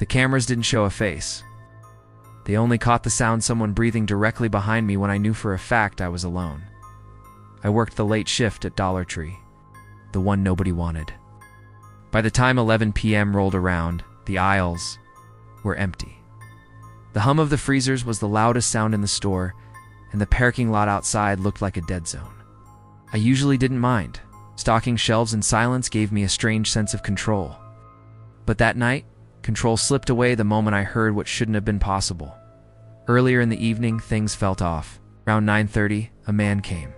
The cameras didn't show a face. They only caught the sound someone breathing directly behind me when I knew for a fact I was alone. I worked the late shift at Dollar Tree, the one nobody wanted. By the time 11 p.m. rolled around, the aisles were empty. The hum of the freezers was the loudest sound in the store, and the parking lot outside looked like a dead zone. I usually didn't mind. Stocking shelves in silence gave me a strange sense of control. But that night, control slipped away the moment I heard what shouldn't have been possible. Earlier in the evening, things felt off. Around 9:30, a man came.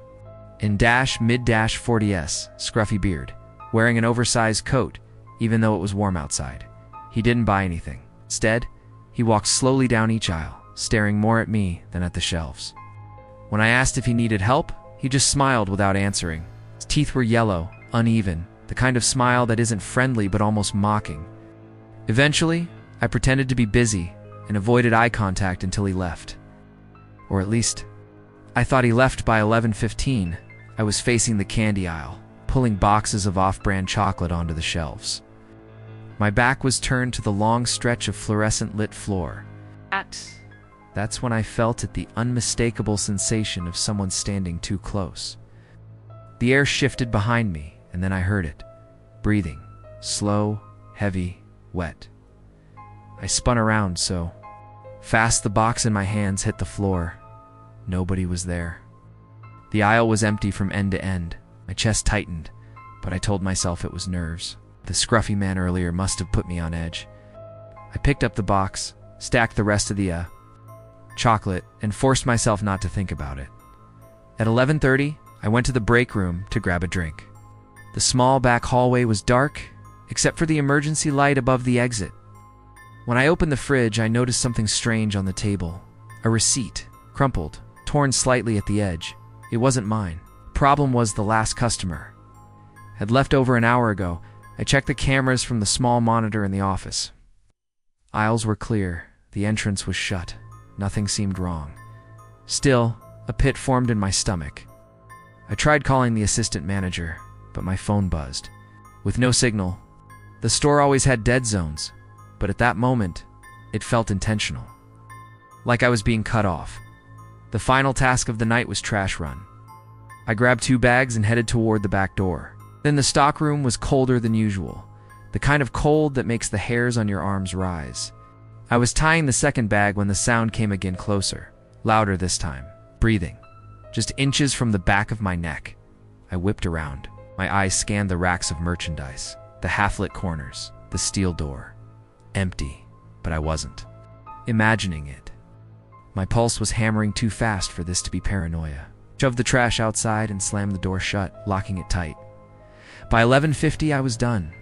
In mid-40s, scruffy beard, wearing an oversized coat, even though it was warm outside. He didn't buy anything. Instead, he walked slowly down each aisle, staring more at me than at the shelves. When I asked if he needed help, he just smiled without answering. His teeth were yellow, uneven, the kind of smile that isn't friendly but almost mocking. Eventually, I pretended to be busy and avoided eye contact until he left. Or at least, I thought he left by 11:15. I was facing the candy aisle, pulling boxes of off-brand chocolate onto the shelves. My back was turned to the long stretch of fluorescent-lit floor. That's when I felt it, the unmistakable sensation of someone standing too close. The air shifted behind me, and then I heard it. Breathing. Slow, heavy, wet. I spun around so fast the box in my hands hit the floor. Nobody was there. The aisle was empty from end to end. My chest tightened, but I told myself it was nerves. The scruffy man earlier must have put me on edge. I picked up the box, stacked the rest of the chocolate, and forced myself not to think about it. At 11:30, I went to the break room to grab a drink. The small back hallway was dark, except for the emergency light above the exit. When I opened the fridge, I noticed something strange on the table. A receipt, crumpled, torn slightly at the edge. It wasn't mine. Problem was the last customer had left over an hour ago. I checked the cameras from the small monitor in the office. Aisles were clear. The entrance was shut. Nothing seemed wrong. Still, a pit formed in my stomach. I tried calling the assistant manager, but my phone buzzed. With no signal. The store always had dead zones, but at that moment, it felt intentional. Like I was being cut off. The final task of the night was trash run. I grabbed 2 bags and headed toward the back door. Then the stockroom was colder than usual, the kind of cold that makes the hairs on your arms rise. I was tying the second bag when the sound came again, closer, louder this time, breathing, just inches from the back of my neck. I whipped around. My eyes scanned the racks of merchandise, the half-lit corners, the steel door. Empty, but I wasn't imagining it. My pulse was hammering too fast for this to be paranoia. Shoved the trash outside and slammed the door shut, locking it tight. By 11:50, I was done.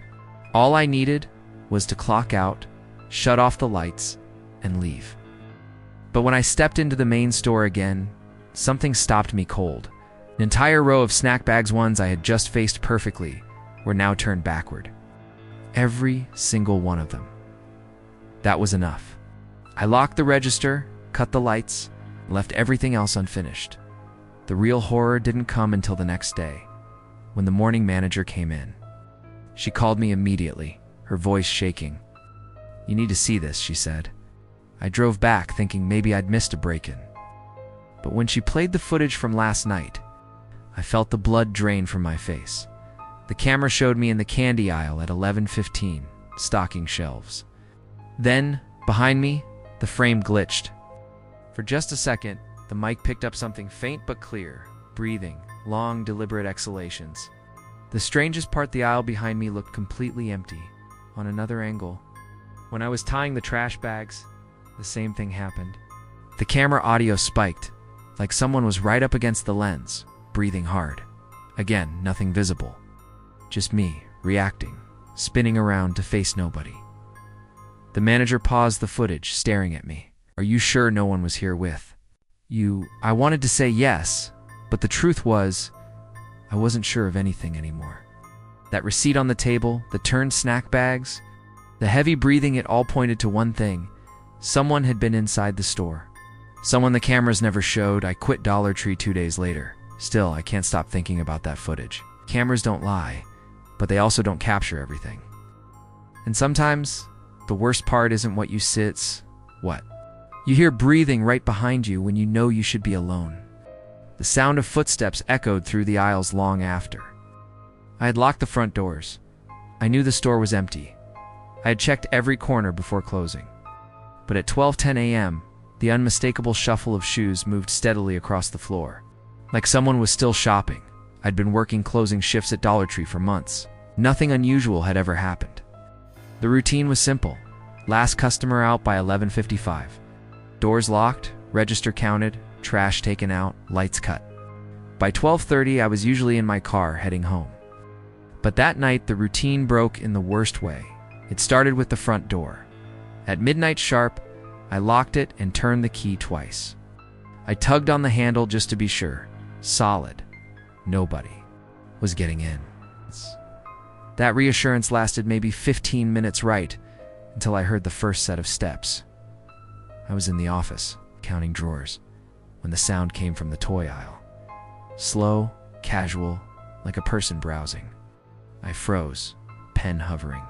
All I needed was to clock out, shut off the lights, and leave. But when I stepped into the main store again, something stopped me cold. An entire row of snack bags, ones I had just faced perfectly, were now turned backward. Every single one of them. That was enough. I locked the register, cut the lights, and left everything else unfinished. The real horror didn't come until the next day, when the morning manager came in. She called me immediately, her voice shaking. "You need to see this," she said. I drove back thinking maybe I'd missed a break-in. But when she played the footage from last night, I felt the blood drain from my face. The camera showed me in the candy aisle at 11:15, stocking shelves. Then, behind me, the frame glitched. For just a second, the mic picked up something faint but clear, breathing, long, deliberate exhalations. The strangest part, the aisle behind me looked completely empty. On another angle, when I was tying the trash bags, the same thing happened. The camera audio spiked, like someone was right up against the lens, breathing hard. Again, nothing visible. Just me, reacting, spinning around to face nobody. The manager paused the footage, staring at me. "Are you sure no one was here with you?" I wanted to say yes, but the truth was, I wasn't sure of anything anymore. That receipt on the table, the turned snack bags, the heavy breathing, it all pointed to one thing. Someone had been inside the store. Someone the cameras never showed. I quit Dollar Tree 2 days later. Still, I can't stop thinking about that footage. Cameras don't lie, but they also don't capture everything. And sometimes, The worst part isn't what you see, it's what you hear breathing right behind you when you know you should be alone. The sound of footsteps echoed through the aisles long after. I had locked the front doors. I knew the store was empty. I had checked every corner before closing. But at 12:10 a.m., the unmistakable shuffle of shoes moved steadily across the floor. Like someone was still shopping. I'd been working closing shifts at Dollar Tree for months. Nothing unusual had ever happened. The routine was simple. Last customer out by 11:55. Doors locked, register counted, trash taken out, lights cut. By 12:30, I was usually in my car heading home. But that night, the routine broke in the worst way. It started with the front door. At midnight sharp, I locked it and turned the key twice. I tugged on the handle just to be sure. Solid. Nobody was getting in. That reassurance lasted maybe 15 minutes right until I heard the first set of steps. I was in the office, counting drawers, when the sound came from the toy aisle. Slow, casual, like a person browsing. I froze, pen hovering.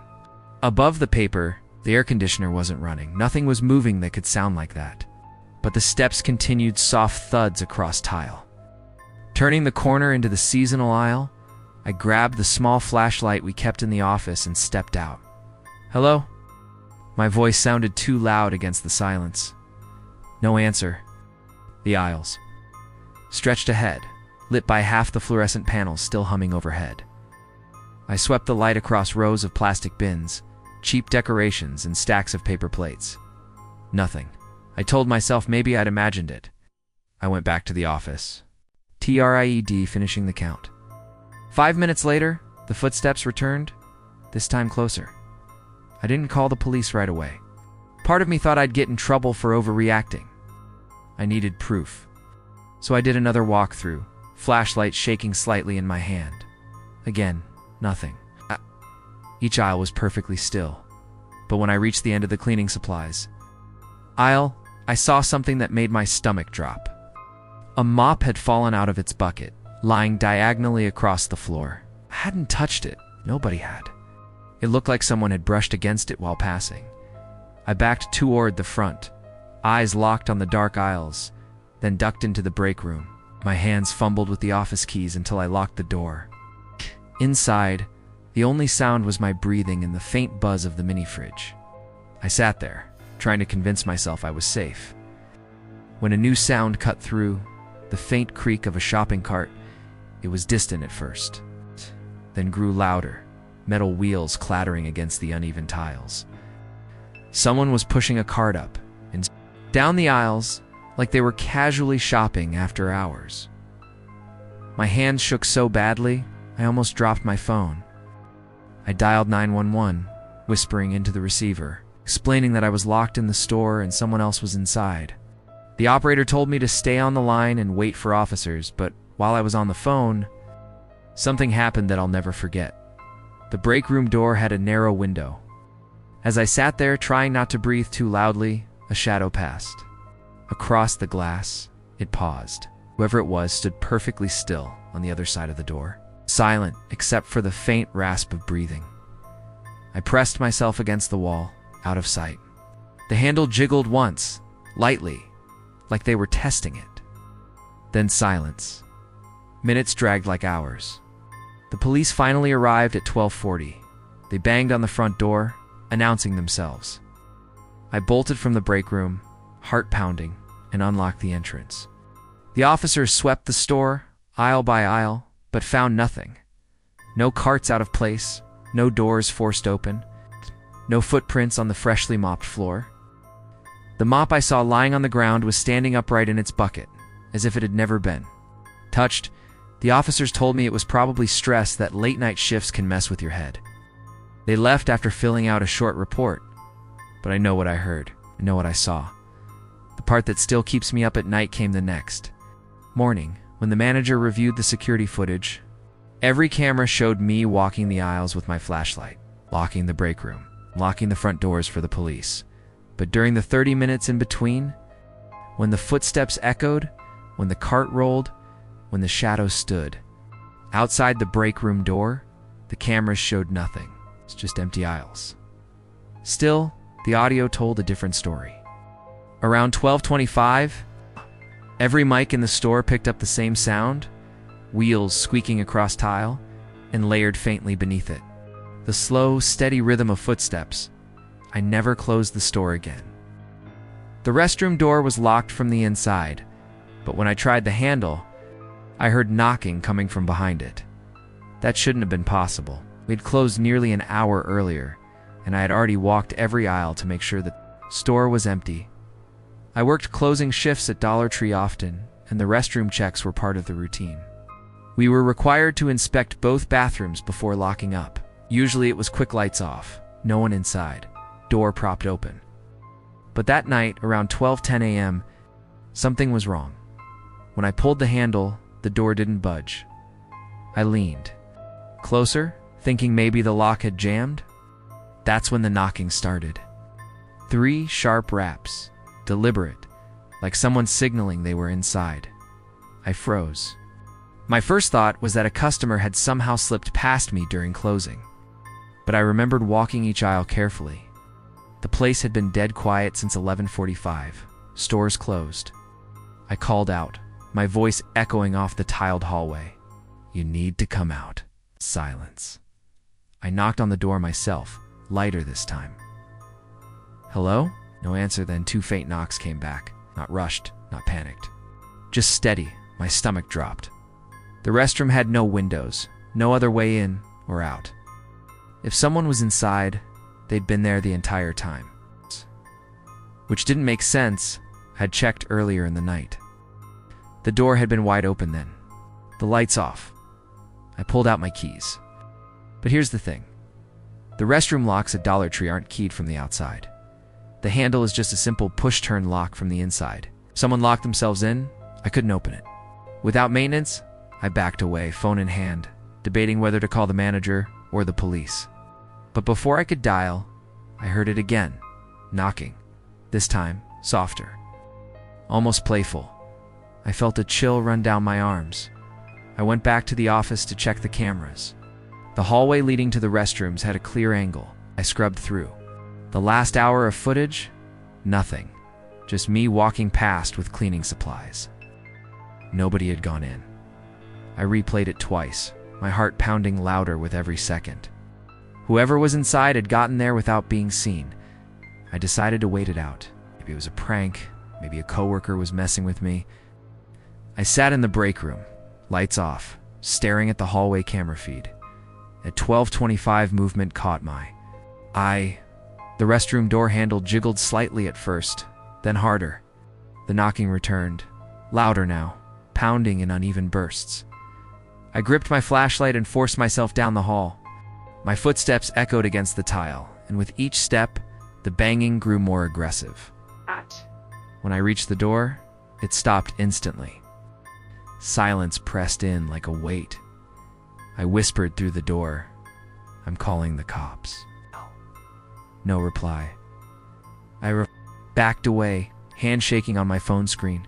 Above the paper, the air conditioner wasn't running. Nothing was moving that could sound like that. But the steps continued soft thuds across tile. Turning the corner into the seasonal aisle, I grabbed the small flashlight we kept in the office and stepped out. "Hello?" My voice sounded too loud against the silence. No answer. The aisles stretched ahead, lit by half the fluorescent panels still humming overhead. I swept the light across rows of plastic bins, cheap decorations, and stacks of paper plates. Nothing. I told myself maybe I'd imagined it. I went back to the office. TRIED, finishing the count. 5 minutes later, the footsteps returned, this time closer. I didn't call the police right away. Part of me thought I'd get in trouble for overreacting. I needed proof. So I did another walkthrough, flashlight shaking slightly in my hand. Again, nothing. Each aisle was perfectly still. But when I reached the end of the cleaning supplies aisle, I saw something that made my stomach drop. A mop had fallen out of its bucket, lying diagonally across the floor. I hadn't touched it. Nobody had. It looked like someone had brushed against it while passing. I backed toward the front, eyes locked on the dark aisles, then ducked into the break room. My hands fumbled with the office keys until I locked the door. Inside, the only sound was my breathing and the faint buzz of the mini-fridge. I sat there, trying to convince myself I was safe. When a new sound cut through, the faint creak of a shopping cart. It was distant at first, then grew louder, metal wheels clattering against the uneven tiles. Someone was pushing a cart up and down the aisles like they were casually shopping after hours. My hands shook so badly, I almost dropped my phone. I dialed 911, whispering into the receiver, explaining that I was locked in the store and someone else was inside. The operator told me to stay on the line and wait for officers, but while I was on the phone, something happened that I'll never forget. The break room door had a narrow window. As I sat there trying not to breathe too loudly, a shadow passed. Across the glass, it paused. Whoever it was stood perfectly still on the other side of the door, silent except for the faint rasp of breathing. I pressed myself against the wall, out of sight. The handle jiggled once, lightly, like they were testing it. Then silence. Minutes dragged like hours. The police finally arrived at 12:40. They banged on the front door, announcing themselves. I bolted from the break room, heart pounding, and unlocked the entrance. The officers swept the store, aisle by aisle, but found nothing. No carts out of place, no doors forced open, no footprints on the freshly mopped floor. The mop I saw lying on the ground was standing upright in its bucket, as if it had never been touched. The officers told me it was probably stress that late-night shifts can mess with your head. They left after filling out a short report, but I know what I heard. I know what I saw. The part that still keeps me up at night came the next morning, when the manager reviewed the security footage. Every camera showed me walking the aisles with my flashlight, locking the break room, locking the front doors for the police. But during the 30 minutes in between, when the footsteps echoed, when the cart rolled, when the shadows stood outside the break room door, the cameras showed nothing. It's just empty aisles. Still, the audio told a different story. Around 12:25, every mic in the store picked up the same sound, wheels squeaking across tile, and layered faintly beneath it. The slow, steady rhythm of footsteps. I never closed the store again. The restroom door was locked from the inside, but when I tried the handle, I heard knocking coming from behind it. That shouldn't have been possible. We'd closed nearly an hour earlier, and I had already walked every aisle to make sure the store was empty. I worked closing shifts at Dollar Tree often, and the restroom checks were part of the routine. We were required to inspect both bathrooms before locking up. Usually it was quick lights off, no one inside, door propped open. But that night, around 12:10 a.m., something was wrong. When I pulled the handle, the door didn't budge. I leaned closer, thinking maybe the lock had jammed. That's when the knocking started. 3 sharp raps, deliberate, like someone signaling they were inside. I froze. My first thought was that a customer had somehow slipped past me during closing. But I remembered walking each aisle carefully. The place had been dead quiet since 11:45. Stores closed. I called out, my voice echoing off the tiled hallway. "You need to come out." Silence. I knocked on the door myself, lighter this time. "Hello?" No answer, then 2 faint knocks came back. Not rushed, not panicked. Just steady. My stomach dropped. The restroom had no windows, no other way in or out. If someone was inside, they'd been there the entire time. Which didn't make sense. I had checked earlier in the night. The door had been wide open then. The lights off. I pulled out my keys. But here's the thing. The restroom locks at Dollar Tree aren't keyed from the outside. The handle is just a simple push-turn lock from the inside. If someone locked themselves in, I couldn't open it. Without maintenance, I backed away, phone in hand, debating whether to call the manager or the police. But before I could dial, I heard it again, knocking, this time softer, almost playful. I felt a chill run down my arms. I went back to the office to check the cameras. The hallway leading to the restrooms had a clear angle. I scrubbed through. The last hour of footage? Nothing. Just me walking past with cleaning supplies. Nobody had gone in. I replayed it twice, my heart pounding louder with every second. Whoever was inside had gotten there without being seen. I decided to wait it out. Maybe it was a prank, maybe a coworker was messing with me. I sat in the break room, lights off, staring at the hallway camera feed. At 12:25, movement caught my eye. The restroom door handle jiggled slightly at first, then harder. The knocking returned, louder now, pounding in uneven bursts. I gripped my flashlight and forced myself down the hall. My footsteps echoed against the tile, and with each step, the banging grew more aggressive. When I reached the door, it stopped instantly. Silence pressed in like a weight. I whispered through the door, "I'm calling the cops." No reply. I backed away, hand shaking on my phone screen,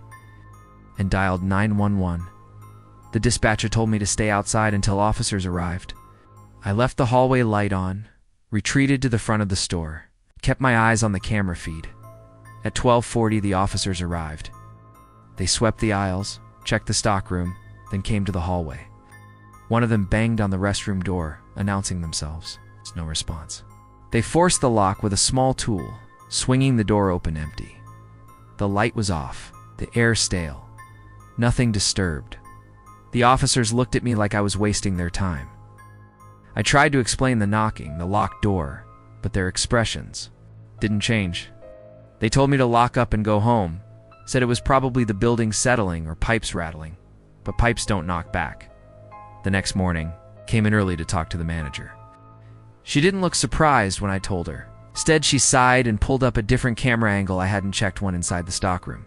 and dialed 911. The dispatcher told me to stay outside until officers arrived. I left the hallway light on, retreated to the front of the store, kept my eyes on the camera feed. At 12:40, the officers arrived. They swept the aisles, checked the stockroom, then came to the hallway. One of them banged on the restroom door, announcing themselves. No response. They forced the lock with a small tool, swinging the door open empty. The light was off, the air stale, nothing disturbed. The officers looked at me like I was wasting their time. I tried to explain the knocking, the locked door, but their expressions didn't change. They told me to lock up and go home, said it was probably the building settling or pipes rattling, but pipes don't knock back. The next morning, came in early to talk to the manager. She didn't look surprised when I told her. Instead, she sighed and pulled up a different camera angle I hadn't checked one inside the stockroom.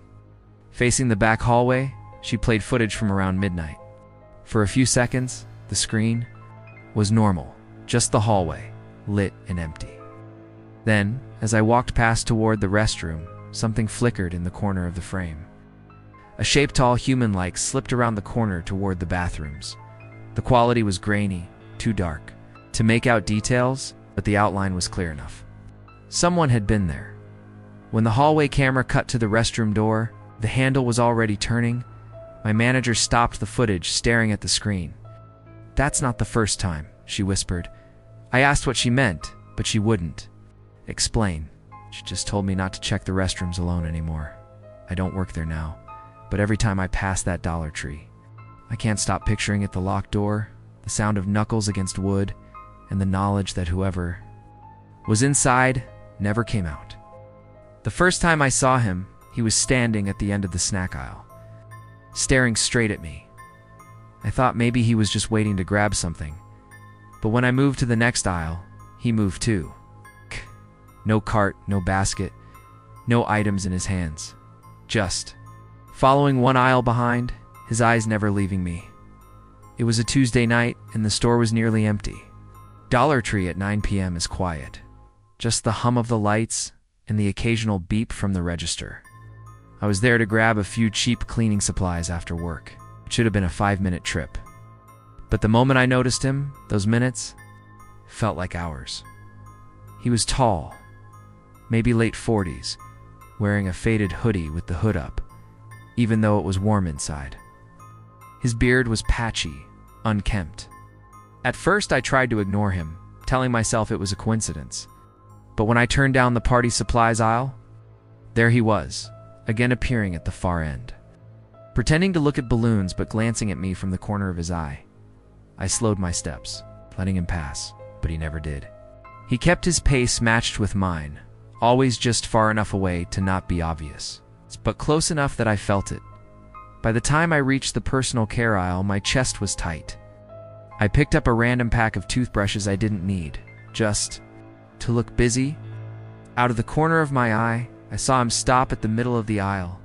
Facing the back hallway, she played footage from around midnight. For a few seconds, the screen was normal, just the hallway, lit and empty. Then, as I walked past toward the restroom, something flickered in the corner of the frame. A shape tall human-like slipped around the corner toward the bathrooms. The quality was grainy, too dark to make out details, but the outline was clear enough. Someone had been there. When the hallway camera cut to the restroom door, the handle was already turning. My manager stopped the footage, staring at the screen. "That's not the first time," she whispered. I asked what she meant, but she wouldn't explain. She just told me not to check the restrooms alone anymore. I don't work there now, but every time I pass that Dollar Tree, I can't stop picturing it, the locked door, the sound of knuckles against wood, and the knowledge that whoever was inside never came out. The first time I saw him, he was standing at the end of the snack aisle, staring straight at me. I thought maybe he was just waiting to grab something, but when I moved to the next aisle, he moved too. No cart, no basket, no items in his hands. Just following one aisle behind, his eyes never leaving me. It was a Tuesday night, and the store was nearly empty. Dollar Tree at 9 p.m. is quiet. Just the hum of the lights and the occasional beep from the register. I was there to grab a few cheap cleaning supplies after work. It should have been a 5-minute trip. But the moment I noticed him, those minutes felt like hours. He was tall, maybe late 40s, wearing a faded hoodie with the hood up, even though it was warm inside. His beard was patchy, unkempt. At first I tried to ignore him, telling myself it was a coincidence. But when I turned down the party supplies aisle, there he was, again appearing at the far end, pretending to look at balloons but glancing at me from the corner of his eye. I slowed my steps, letting him pass, but he never did. He kept his pace matched with mine, always just far enough away to not be obvious, but close enough that I felt it. By the time I reached the personal care aisle, my chest was tight. I picked up a random pack of toothbrushes I didn't need, just to look busy. Out of the corner of my eye, I saw him stop at the middle of the aisle,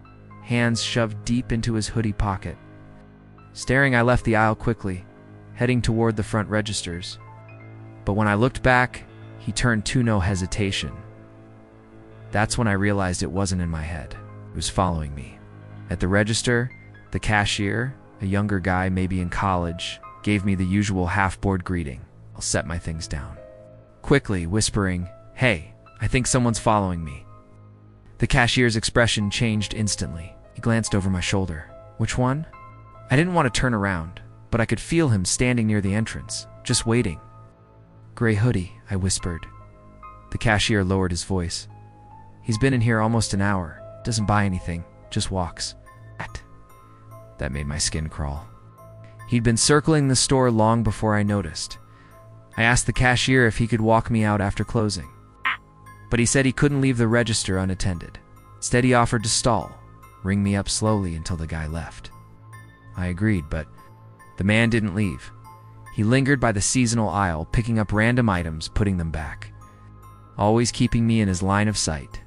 hands shoved deep into his hoodie pocket. Staring, I left the aisle quickly, heading toward the front registers. But when I looked back, he turned to, no hesitation. That's when I realized it wasn't in my head. It was following me. At the register, the cashier, a younger guy maybe in college, gave me the usual half-bored greeting. I'll set my things down, quickly whispering, "Hey, I think someone's following me." The cashier's expression changed instantly. He glanced over my shoulder. Which one? I didn't want to turn around, but I could feel him standing near the entrance, just waiting. "Gray hoodie," I whispered. The cashier lowered his voice. "He's been in here almost an hour. Doesn't buy anything, just walks." That made my skin crawl. He'd been circling the store long before I noticed. I asked the cashier if he could walk me out after closing, but he said he couldn't leave the register unattended. Instead, he offered to stall, ring me up slowly until the guy left. I agreed, but the man didn't leave. He lingered by the seasonal aisle, picking up random items, putting them back, always keeping me in his line of sight.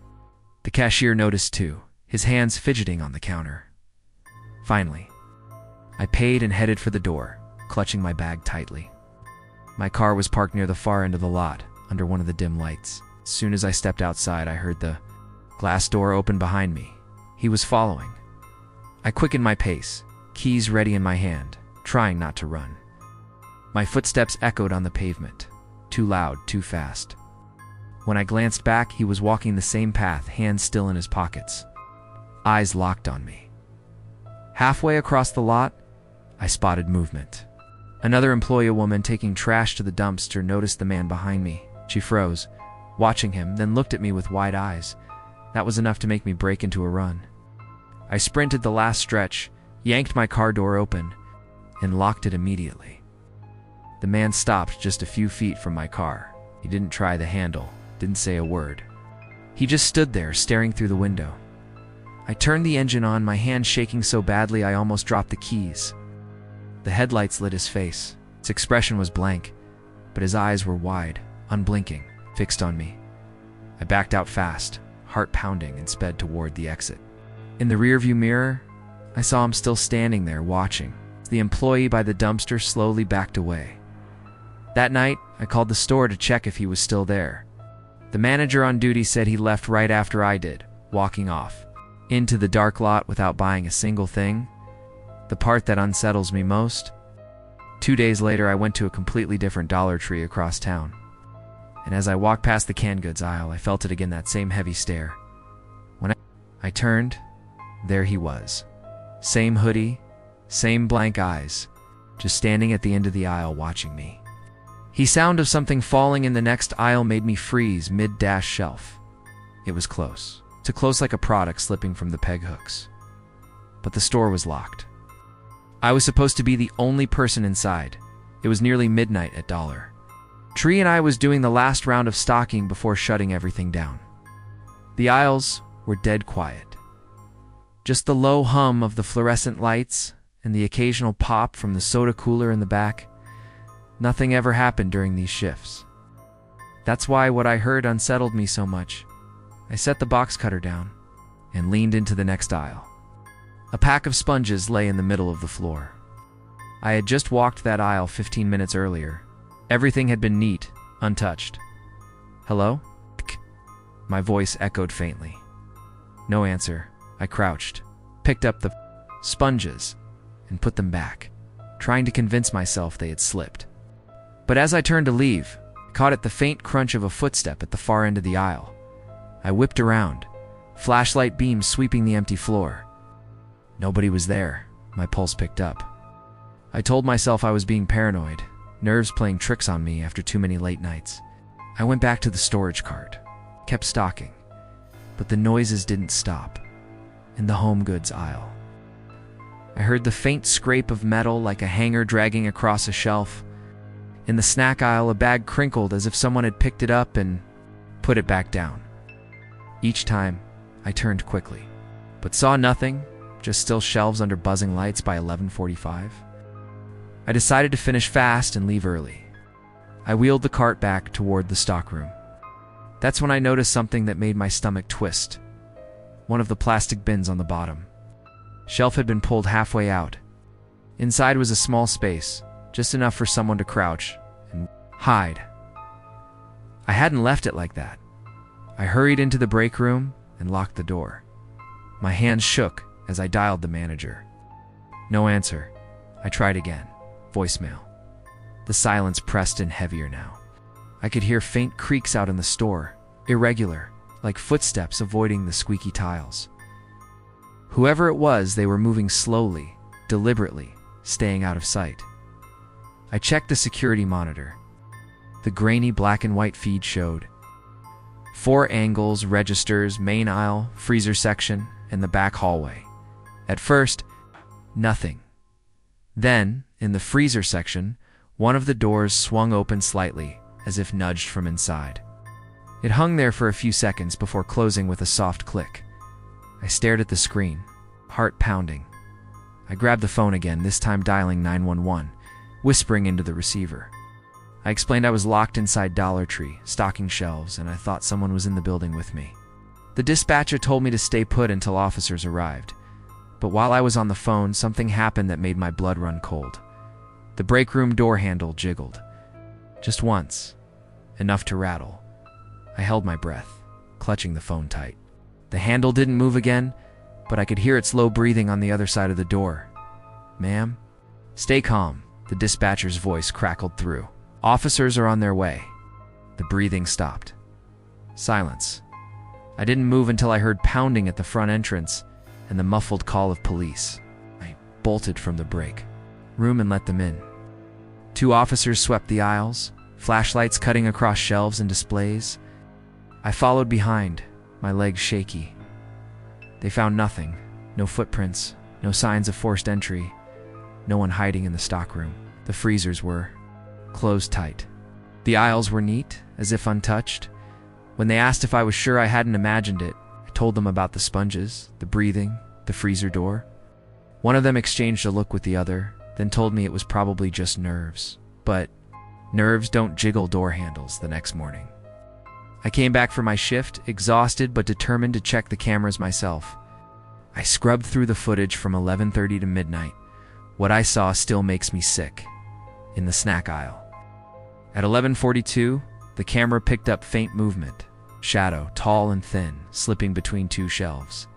The cashier noticed too, his hands fidgeting on the counter. Finally, I paid and headed for the door, clutching my bag tightly. My car was parked near the far end of the lot, under one of the dim lights. As soon as I stepped outside, I heard the glass door open behind me. He was following. I quickened my pace, keys ready in my hand, trying not to run. My footsteps echoed on the pavement, too loud, too fast. When I glanced back, he was walking the same path, hands still in his pockets, eyes locked on me. Halfway across the lot, I spotted movement. Another employee woman taking trash to the dumpster noticed the man behind me. She froze, watching him, then looked at me with wide eyes. That was enough to make me break into a run. I sprinted the last stretch, yanked my car door open, and locked it immediately. The man stopped just a few feet from my car. He didn't try the handle, didn't say a word. He just stood there, staring through the window. I turned the engine on, my hand shaking so badly I almost dropped the keys. The headlights lit his face. His expression was blank, but his eyes were wide, unblinking, fixed on me. I backed out fast, heart pounding, and sped toward the exit. In the rearview mirror, I saw him still standing there, watching. The employee by the dumpster slowly backed away. That night, I called the store to check if he was still there. The manager on duty said he left right after I did, walking off into the dark lot without buying a single thing. The part that unsettles me most? 2 days later, I went to a completely different Dollar Tree across town. and as I walked past the canned goods aisle, I felt it again, that same heavy stare. When I turned, there he was. Same hoodie, same blank eyes, just standing at the end of the aisle watching me. The sound of something falling in the next aisle made me freeze mid-shelf. It was close. Too close, like a product slipping from the peg hooks. But the store was locked. I was supposed to be the only person inside. It was nearly midnight at Dollar Tree, and I was doing the last round of stocking before shutting everything down. The aisles were dead quiet. Just the low hum of the fluorescent lights and the occasional pop from the soda cooler in the back. Nothing ever happened during these shifts. That's why what I heard unsettled me so much. I set the box cutter down and leaned into the next aisle. A pack of sponges lay in the middle of the floor. I had just walked that aisle 15 minutes earlier. Everything had been neat, untouched. Hello? My voice echoed faintly. No answer. I crouched, picked up the sponges, and put them back, trying to convince myself they had slipped. But as I turned to leave, I caught at the faint crunch of a footstep at the far end of the aisle. I whipped around, flashlight beams sweeping the empty floor. Nobody was there. My pulse picked up. I told myself I was being paranoid, nerves playing tricks on me after too many late nights. I went back to the storage cart, kept stocking, but the noises didn't stop. In the home goods aisle, I heard the faint scrape of metal like a hanger dragging across a shelf. In the snack aisle, a bag crinkled as if someone had picked it up and put it back down. Each time, I turned quickly, but saw nothing, just still shelves under buzzing lights by 11:45. I decided to finish fast and leave early. I wheeled the cart back toward the stockroom. That's when I noticed something that made my stomach twist. One of the plastic bins on the bottom shelf had been pulled halfway out. Inside was a small space, just enough for someone to crouch and hide. I hadn't left it like that. I hurried into the break room and locked the door. My hands shook as I dialed the manager. No answer. I tried again. Voicemail. The silence pressed in heavier now. I could hear faint creaks out in the store, irregular, like footsteps avoiding the squeaky tiles. Whoever it was, they were moving slowly, deliberately, staying out of sight. I checked the security monitor. The grainy black and white feed showed 4 angles, registers, main aisle, freezer section, and the back hallway. At first, nothing. Then, in the freezer section, one of the doors swung open slightly, as if nudged from inside. It hung there for a few seconds before closing with a soft click. I stared at the screen, heart pounding. I grabbed the phone again, this time dialing 911, whispering into the receiver. I explained I was locked inside Dollar Tree, stocking shelves, and I thought someone was in the building with me. The dispatcher told me to stay put until officers arrived. But while I was on the phone, something happened that made my blood run cold. The break room door handle jiggled. Just once. Enough to rattle. I held my breath, clutching the phone tight. The handle didn't move again, but I could hear its low breathing on the other side of the door. "Ma'am?" "Stay calm," the dispatcher's voice crackled through. "Officers are on their way." The breathing stopped. Silence. I didn't move until I heard pounding at the front entrance and the muffled call of police. I bolted from the break room and let them in. 2 officers swept the aisles, flashlights cutting across shelves and displays. I followed behind, my legs shaky. They found nothing. No footprints, no signs of forced entry, no one hiding in the stockroom. The freezers were closed tight. The aisles were neat, as if untouched. When they asked if I was sure I hadn't imagined it, I told them about the sponges, the breathing, the freezer door. One of them exchanged a look with the other, then told me it was probably just nerves. But nerves don't jiggle door handles the next morning. I came back from my shift, exhausted but determined to check the cameras myself. I scrubbed through the footage from 11:30 to midnight. What I saw still makes me sick. In the snack aisle. At 11:42, the camera picked up faint movement. Shadow, tall and thin, slipping between 2 shelves.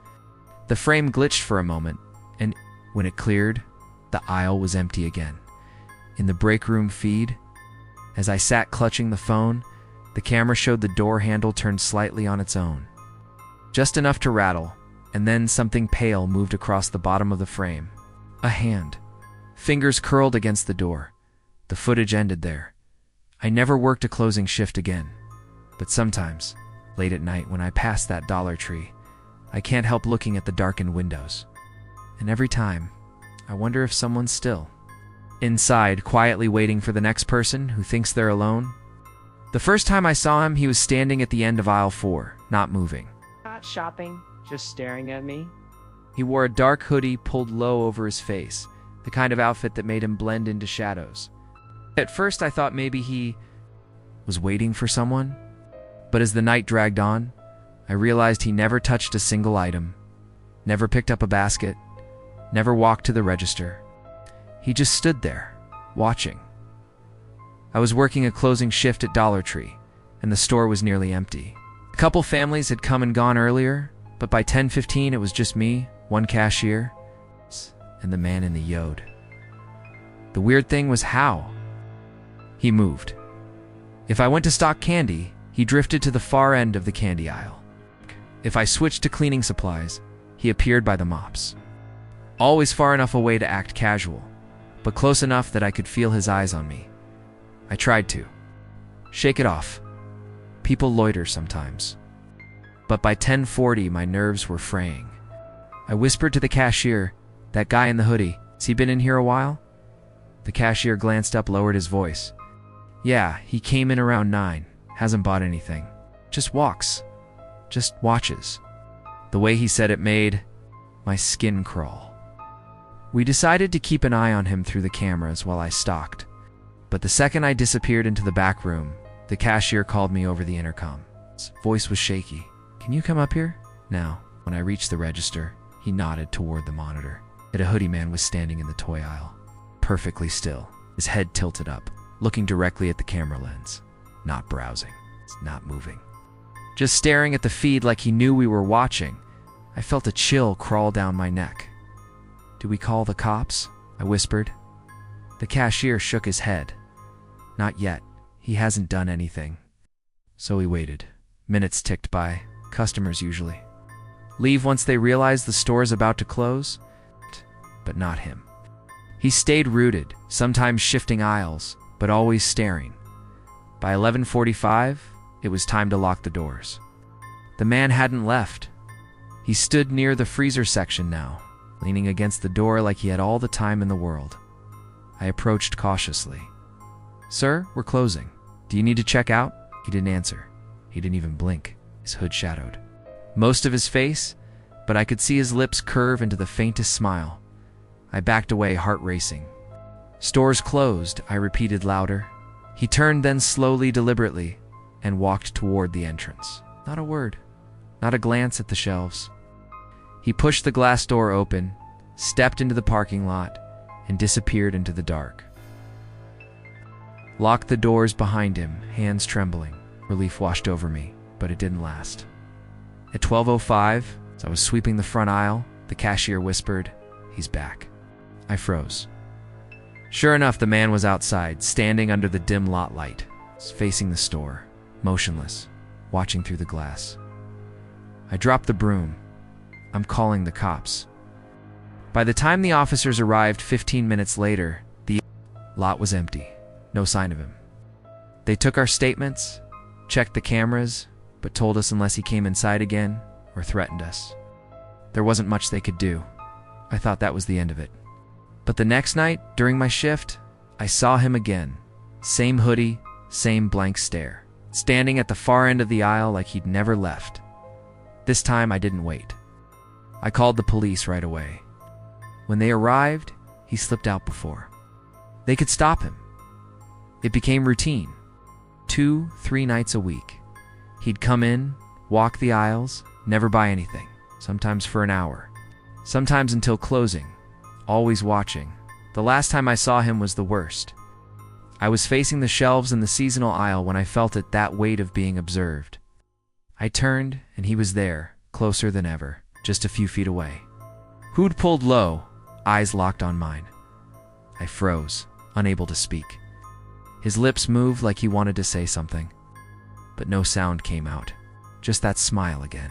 The frame glitched for a moment, and when it cleared, the aisle was empty again. In the break room feed, as I sat clutching the phone, The camera showed the door handle turned slightly on its own. Just enough to rattle, and then something pale moved across the bottom of the frame. A hand. Fingers curled against the door. The footage ended there. I never worked a closing shift again. But sometimes, late at night when I pass that Dollar Tree, I can't help looking at the darkened windows. And every time, I wonder if someone's still inside, quietly waiting for the next person who thinks they're alone. The first time I saw him, he was standing at the end of aisle 4, not moving. Not shopping, just staring at me. He wore a dark hoodie pulled low over his face, the kind of outfit that made him blend into shadows. At first, I thought maybe he was waiting for someone, but as the night dragged on, I realized he never touched a single item, never picked up a basket, never walked to the register. He just stood there, watching. I was working a closing shift at Dollar Tree, and the store was nearly empty. A couple families had come and gone earlier, but by 10:15 it was just me, one cashier, and the man in the yod. The weird thing was how he moved. If I went to stock candy, he drifted to the far end of the candy aisle. If I switched to cleaning supplies, he appeared by the mops. Always far enough away to act casual, but close enough that I could feel his eyes on me. I tried to shake it off. People loiter sometimes. But by 10:40, my nerves were fraying. I whispered to the cashier, "That guy in the hoodie, has he been in here a while?" The cashier glanced up, lowered his voice. "Yeah, he came in around 9, hasn't bought anything. Just walks. Just watches." The way he said it made my skin crawl. We decided to keep an eye on him through the cameras while I stocked. But the second I disappeared into the back room, the cashier called me over the intercom. His voice was shaky. "Can you come up here?" Now, when I reached the register, he nodded toward the monitor. A hoodie man was standing in the toy aisle, perfectly still, his head tilted up, looking directly at the camera lens. Not browsing, not moving. Just staring at the feed like he knew we were watching. I felt a chill crawl down my neck. "Do we call the cops?" I whispered. The cashier shook his head. "Not yet. He hasn't done anything." So we waited. Minutes ticked by. Customers usually leave once they realize the store's about to close. But not him. He stayed rooted, sometimes shifting aisles, but always staring. By 11:45, it was time to lock the doors. The man hadn't left. He stood near the freezer section now, leaning against the door like he had all the time in the world. I approached cautiously. "Sir, we're closing. Do you need to check out?" He didn't answer. He didn't even blink. His hood shadowed most of his face, but I could see his lips curve into the faintest smile. I backed away, heart racing. "Store's closed," I repeated louder. He turned then slowly, deliberately, and walked toward the entrance. Not a word, not a glance at the shelves. He pushed the glass door open, stepped into the parking lot, and disappeared into the dark. Locked the doors behind him, hands trembling. Relief washed over me, but it didn't last. At 12:05, as I was sweeping the front aisle, the cashier whispered, "He's back." I froze. Sure enough, the man was outside, standing under the dim lot light, facing the store, motionless, watching through the glass. I dropped the broom. "I'm calling the cops." By the time the officers arrived 15 minutes later, the lot was empty. No sign of him. They took our statements, checked the cameras, but told us unless he came inside again or threatened us, there wasn't much they could do. I thought that was the end of it. But the next night, during my shift, I saw him again. Same hoodie, same blank stare, standing at the far end of the aisle like he'd never left. This time I didn't wait. I called the police right away. When they arrived, he slipped out before they could stop him. It became routine. 2-3 nights a week. He'd come in, walk the aisles, never buy anything, sometimes for an hour, sometimes until closing, always watching. The last time I saw him was the worst. I was facing the shelves in the seasonal aisle when I felt it, that weight of being observed. I turned, and he was there, closer than ever, just a few feet away. Hood pulled low, eyes locked on mine. I froze, unable to speak. His lips moved like he wanted to say something. but no sound came out. Just that smile again.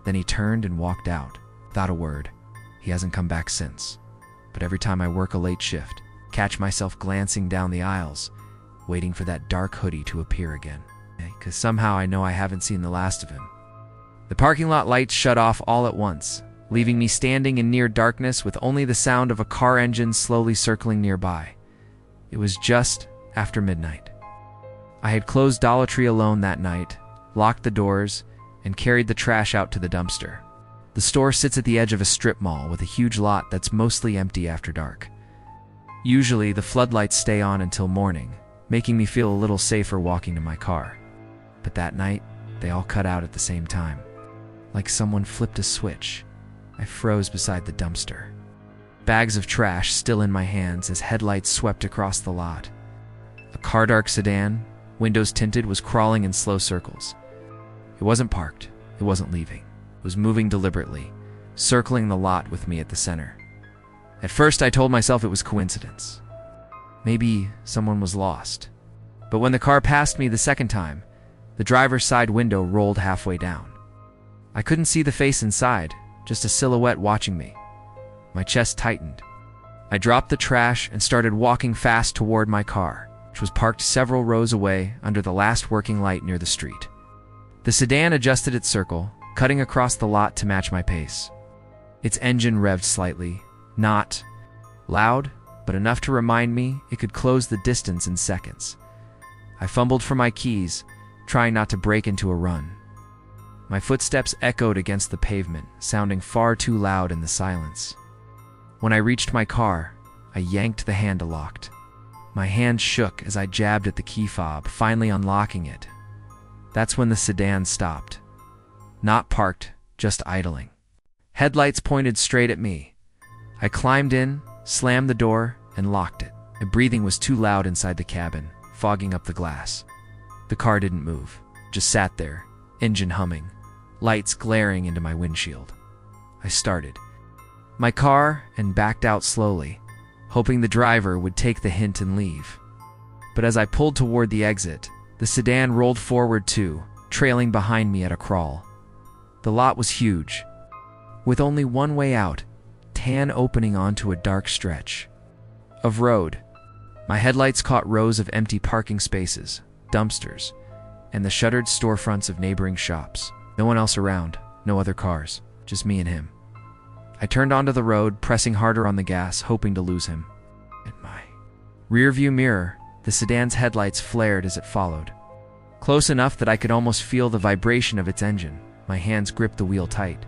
Then he turned and walked out, without a word. He hasn't come back since. But every time I work a late shift, catch myself glancing down the aisles, waiting for that dark hoodie to appear again. Because somehow I know I haven't seen the last of him. The parking lot lights shut off all at once, leaving me standing in near darkness with only the sound of a car engine slowly circling nearby. It was just after midnight. I had closed Dollar Tree alone that night, locked the doors, and carried the trash out to the dumpster. The store sits at the edge of a strip mall with a huge lot that's mostly empty after dark. Usually, the floodlights stay on until morning, making me feel a little safer walking to my car. But that night, they all cut out at the same time. Like someone flipped a switch, I froze beside the dumpster. Bags of trash still in my hands as headlights swept across the lot. A car-dark sedan, windows tinted, was crawling in slow circles. It wasn't parked, it wasn't leaving. It was moving deliberately, circling the lot with me at the center. At first I told myself it was coincidence. Maybe someone was lost. But when the car passed me the second time, the driver's side window rolled halfway down. I couldn't see the face inside, just a silhouette watching me. My chest tightened. I dropped the trash and started walking fast toward my car, which was parked several rows away under the last working light near the street. The sedan adjusted its circle, cutting across the lot to match my pace. Its engine revved slightly, not loud, but enough to remind me it could close the distance in seconds. I fumbled for my keys, trying not to break into a run. My footsteps echoed against the pavement, sounding far too loud in the silence. When I reached my car, I yanked the handle locked. My hand shook as I jabbed at the key fob, finally unlocking it. That's when the sedan stopped. Not parked, just idling. Headlights pointed straight at me. I climbed in, slammed the door, and locked it. My breathing was too loud inside the cabin, fogging up the glass. The car didn't move, just sat there, engine humming, lights glaring into my windshield. I started my car and backed out slowly, hoping the driver would take the hint and leave. But as I pulled toward the exit, the sedan rolled forward too, trailing behind me at a crawl. The lot was huge, with only one way out, tan opening onto a dark stretch of road. My headlights caught rows of empty parking spaces, dumpsters, and the shuttered storefronts of neighboring shops. No one else around, no other cars, just me and him. I turned onto the road, pressing harder on the gas, hoping to lose him. In my rearview mirror, the sedan's headlights flared as it followed. Close enough that I could almost feel the vibration of its engine. My hands gripped the wheel tight.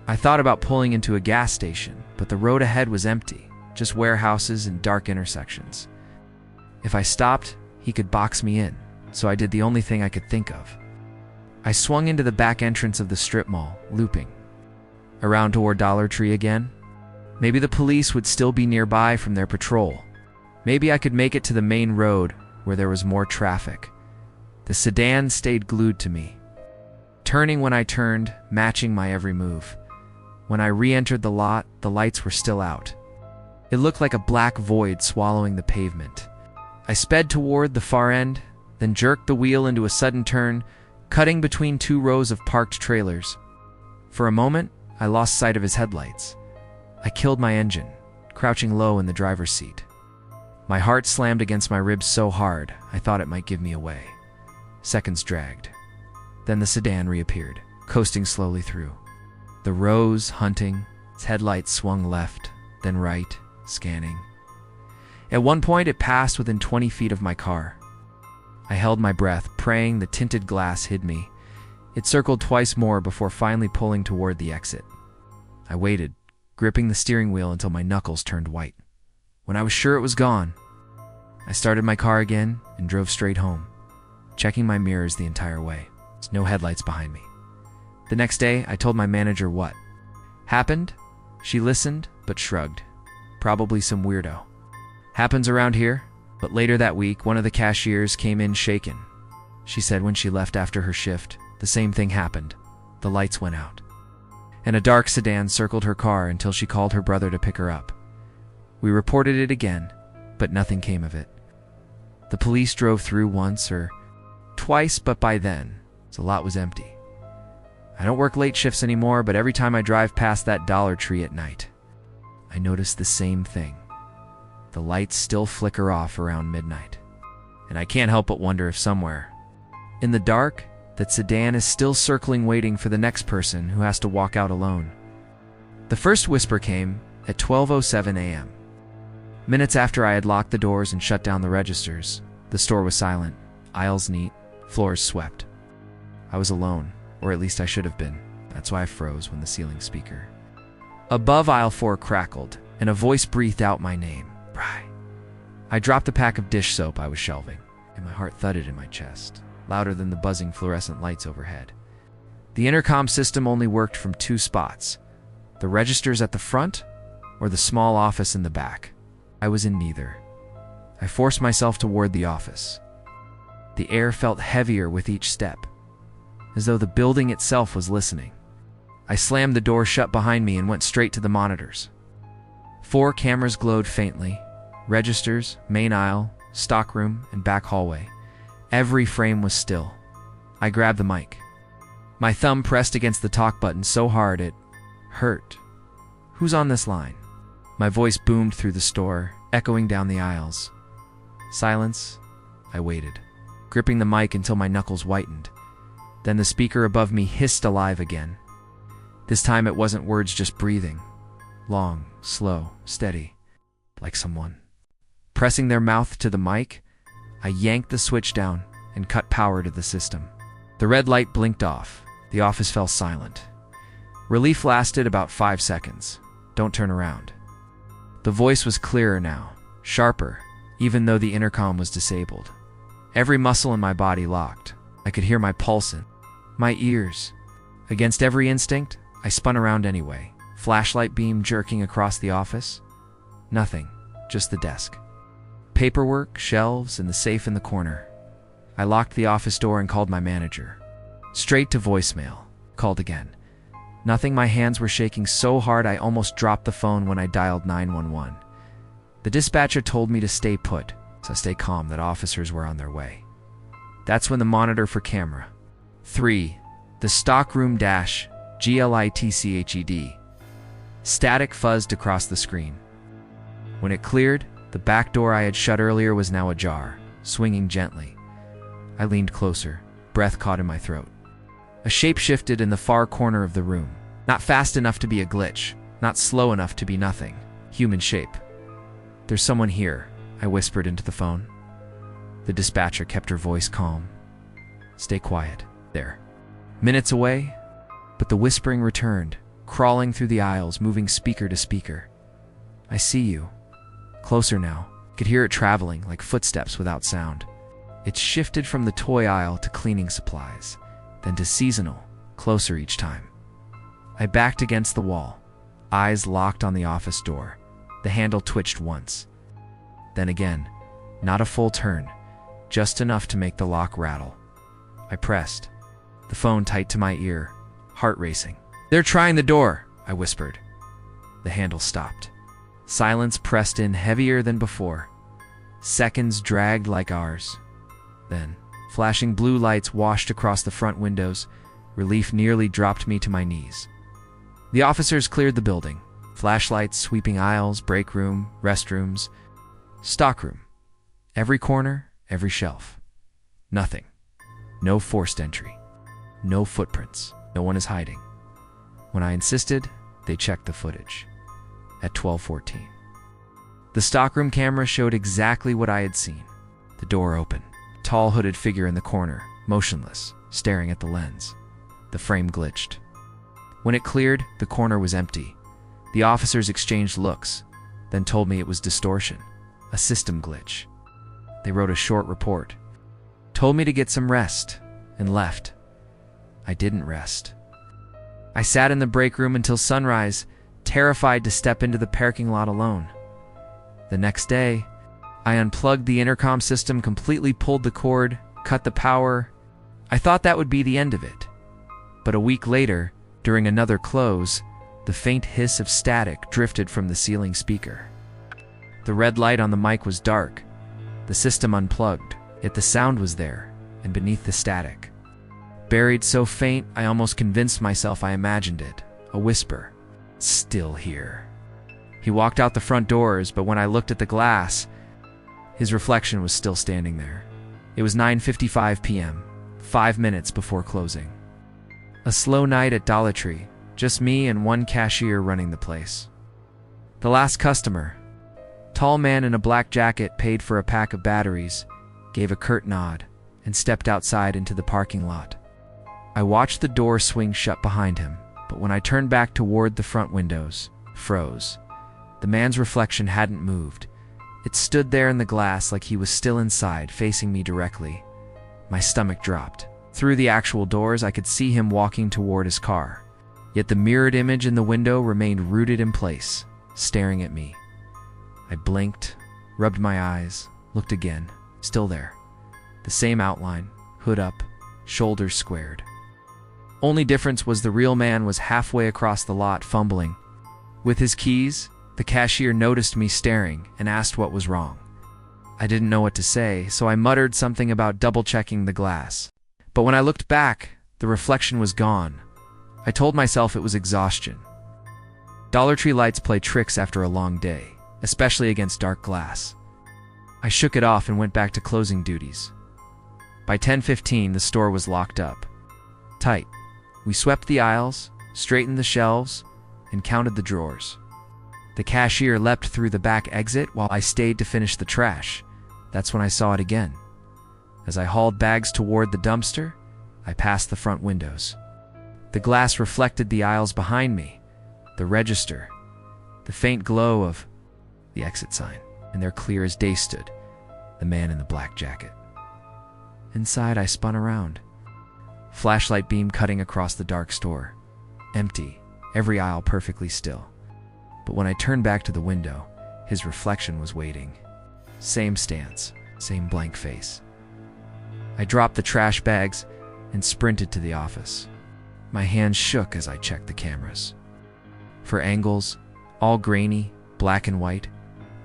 I thought about pulling into a gas station, but the road ahead was empty, just warehouses and dark intersections. If I stopped, he could box me in, so I did the only thing I could think of. I swung into the back entrance of the strip mall, looping around toward Dollar Tree again. Maybe the police would still be nearby from their patrol. Maybe I could make it to the main road where there was more traffic. The sedan stayed glued to me, turning when I turned, matching my every move. When I re-entered the lot, the lights were still out. It looked like a black void swallowing the pavement. I sped toward the far end, then jerked the wheel into a sudden turn, cutting between two rows of parked trailers. For a moment, I lost sight of his headlights. I killed my engine, crouching low in the driver's seat. My heart slammed against my ribs so hard, I thought it might give me away. Seconds dragged. Then the sedan reappeared, coasting slowly through. The rows, hunting, its headlights swung left, then right, scanning. At one point, it passed within 20 feet of my car. I held my breath, praying the tinted glass hid me. It circled twice more before finally pulling toward the exit. I waited, gripping the steering wheel until my knuckles turned white. When I was sure it was gone, I started my car again and drove straight home, checking my mirrors the entire way. There's no headlights behind me. The next day, I told my manager what happened. She listened, but shrugged. Probably some weirdo. Happens around here. But later that week, one of the cashiers came in shaken. She said when she left after her shift, the same thing happened. The lights went out, and a dark sedan circled her car until she called her brother to pick her up. We reported it again, but nothing came of it. The police drove through once or twice, but by then, the lot was empty. I don't work late shifts anymore, but every time I drive past that Dollar Tree at night, I notice the same thing. The lights still flicker off around midnight, and I can't help but wonder if somewhere, in the dark, that sedan is still circling waiting for the next person who has to walk out alone. The first whisper came at 12:07 a.m. Minutes after I had locked the doors and shut down the registers. The store was silent, aisles neat, floors swept. I was alone, or at least I should have been. That's why I froze when the ceiling speaker above aisle 4 crackled, and a voice breathed out my name. Bry. I dropped the pack of dish soap I was shelving, and my heart thudded in my chest, louder than the buzzing fluorescent lights overhead. The intercom system only worked from 2 spots, the registers at the front or the small office in the back. I was in neither. I forced myself toward the office. The air felt heavier with each step, as though the building itself was listening. I slammed the door shut behind me and went straight to the monitors. 4 cameras glowed faintly: registers, main aisle, stockroom, and back hallway. Every frame was still. I grabbed the mic. My thumb pressed against the talk button so hard it hurt. "Who's on this line?" My voice boomed through the store, echoing down the aisles. Silence. I waited, gripping the mic until my knuckles whitened. Then the speaker above me hissed alive again. This time it wasn't words, just breathing. Long, slow, steady, like someone pressing their mouth to the mic. I yanked the switch down and cut power to the system. The red light blinked off. The office fell silent. Relief lasted about 5 seconds. "Don't turn around." The voice was clearer now, sharper, even though the intercom was disabled. Every muscle in my body locked. I could hear my pulse in my ears. Against every instinct, I spun around anyway, flashlight beam jerking across the office. Nothing, just the desk. Paperwork, shelves, and the safe in the corner. I locked the office door and called my manager. Straight to voicemail. Called again. Nothing. My hands were shaking so hard I almost dropped the phone when I dialed 911. The dispatcher told me to stay put, so stay calm, that officers were on their way. That's when the monitor for camera 3, the stockroom dash glitched. Static fuzzed across the screen. When it cleared, the back door I had shut earlier was now ajar, swinging gently. I leaned closer, breath caught in my throat. A shape shifted in the far corner of the room. Not fast enough to be a glitch, not slow enough to be nothing. Human shape. "There's someone here," I whispered into the phone. The dispatcher kept her voice calm. "Stay quiet. There." Minutes away, but the whispering returned, crawling through the aisles, moving speaker to speaker. "I see you." Closer now. Could hear it traveling, like footsteps without sound. It shifted from the toy aisle to cleaning supplies, then to seasonal, closer each time. I backed against the wall, eyes locked on the office door. The handle twitched once. Then again, not a full turn, just enough to make the lock rattle. I pressed, the phone tight to my ear, heart racing. "They're trying the door," I whispered. The handle stopped. Silence pressed in heavier than before. Seconds dragged like ours. Then, flashing blue lights washed across the front windows. Relief nearly dropped me to my knees. The officers cleared the building. Flashlights sweeping aisles, break room, restrooms, stockroom. Every corner, every shelf. Nothing. No forced entry. No footprints. No one is hiding. When I insisted, they checked the footage. At 12:14. The stockroom camera showed exactly what I had seen. The door open. Tall hooded figure in the corner, motionless, staring at the lens. The frame glitched. When it cleared, the corner was empty. The officers exchanged looks, then told me it was distortion, a system glitch. They wrote a short report, told me to get some rest, and left. I didn't rest. I sat in the break room until sunrise, terrified to step into the parking lot alone. The next day, I unplugged the intercom system, completely pulled the cord, cut the power. I thought that would be the end of it. But a week later, during another close, the faint hiss of static drifted from the ceiling speaker. The red light on the mic was dark. The system unplugged, yet the sound was there, and beneath the static, buried so faint I almost convinced myself I imagined it, a whisper, "Still here." He walked out the front doors, but when I looked at the glass, his reflection was still standing there. It was 9:55 p.m., 5 minutes before closing. A slow night at Dollar Tree, just me and one cashier running the place. The last customer, tall man in a black jacket, paid for a pack of batteries, gave a curt nod, and stepped outside into the parking lot. I watched the door swing shut behind him, but when I turned back toward the front windows, froze. The man's reflection hadn't moved. It stood there in the glass like he was still inside, facing me directly. My stomach dropped. Through the actual doors, I could see him walking toward his car. Yet the mirrored image in the window remained rooted in place, staring at me. I blinked, rubbed my eyes, looked again. Still there. The same outline, hood up, shoulders squared. Only difference was the real man was halfway across the lot, fumbling. With his keys, the cashier noticed me staring and asked what was wrong. I didn't know what to say, so I muttered something about double-checking the glass. But when I looked back, the reflection was gone. I told myself it was exhaustion. Dollar Tree lights play tricks after a long day, especially against dark glass. I shook it off and went back to closing duties. By 10:15, the store was locked up. Tight. We swept the aisles, straightened the shelves, and counted the drawers. The cashier leapt through the back exit while I stayed to finish the trash. That's when I saw it again. As I hauled bags toward the dumpster, I passed the front windows. The glass reflected the aisles behind me, the register, the faint glow of the exit sign, and there clear as day stood the man in the black jacket. Inside, I spun around. Flashlight beam cutting across the dark store. Empty, every aisle perfectly still. But when I turned back to the window, his reflection was waiting. Same stance, same blank face. I dropped the trash bags and sprinted to the office. My hands shook as I checked the cameras. For angles, all grainy, black and white.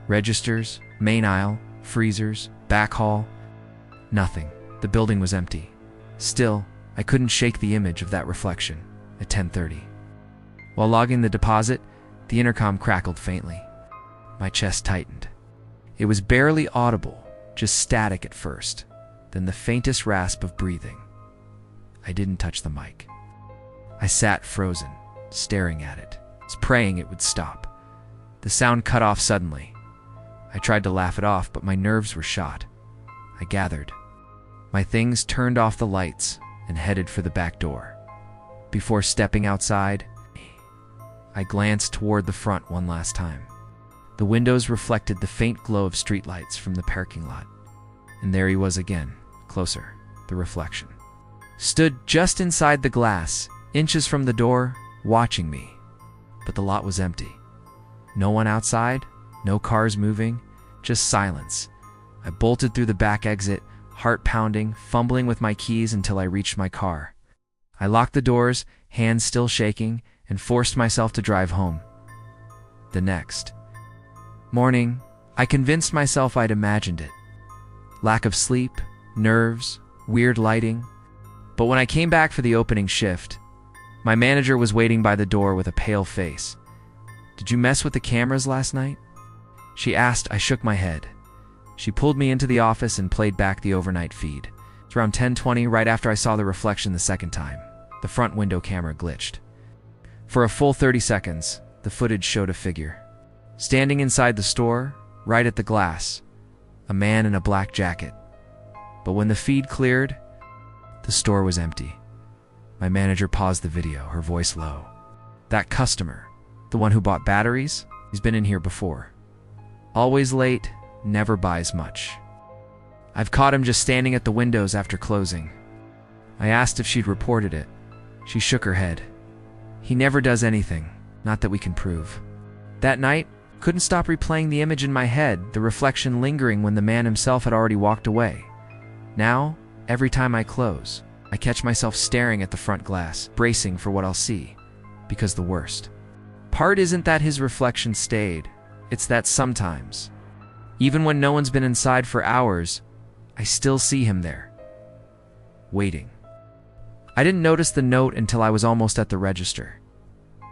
Registers, main aisle, freezers, back hall. Nothing. The building was empty. Still, I couldn't shake the image of that reflection at 10:30. While logging the deposit, the intercom crackled faintly. My chest tightened. It was barely audible, just static at first, then the faintest rasp of breathing. I didn't touch the mic. I sat frozen, staring at it, praying it would stop. The sound cut off suddenly. I tried to laugh it off, but my nerves were shot. I gathered my things, turned off the lights, and headed for the back door. Before stepping outside, I glanced toward the front one last time. The windows reflected the faint glow of streetlights from the parking lot. And there he was again, closer, the reflection. Stood just inside the glass, inches from the door, watching me. But the lot was empty. No one outside, no cars moving, just silence. I bolted through the back exit, heart pounding, fumbling with my keys until I reached my car. I locked the doors, hands still shaking, and forced myself to drive home. The next morning, I convinced myself I'd imagined it. Lack of sleep, nerves, weird lighting. But when I came back for the opening shift, my manager was waiting by the door with a pale face. "Did you mess with the cameras last night?" she asked. I shook my head. She pulled me into the office and played back the overnight feed. It's around 10:20, right after I saw the reflection the second time. The front window camera glitched. For a full 30 seconds, the footage showed a figure. Standing inside the store, right at the glass, a man in a black jacket. But when the feed cleared, the store was empty. My manager paused the video, her voice low. "That customer, the one who bought batteries, he's been in here before. Always late, never buys much. I've caught him just standing at the windows after closing." I asked if she'd reported it. She shook her head. "He never does anything, not that we can prove." That night, couldn't stop replaying the image in my head, the reflection lingering when the man himself had already walked away. Now, every time I close, I catch myself staring at the front glass, bracing for what I'll see, because the worst part isn't that his reflection stayed, it's that sometimes, even when no one's been inside for hours, I still see him there. waiting. I didn't notice the note until I was almost at the register.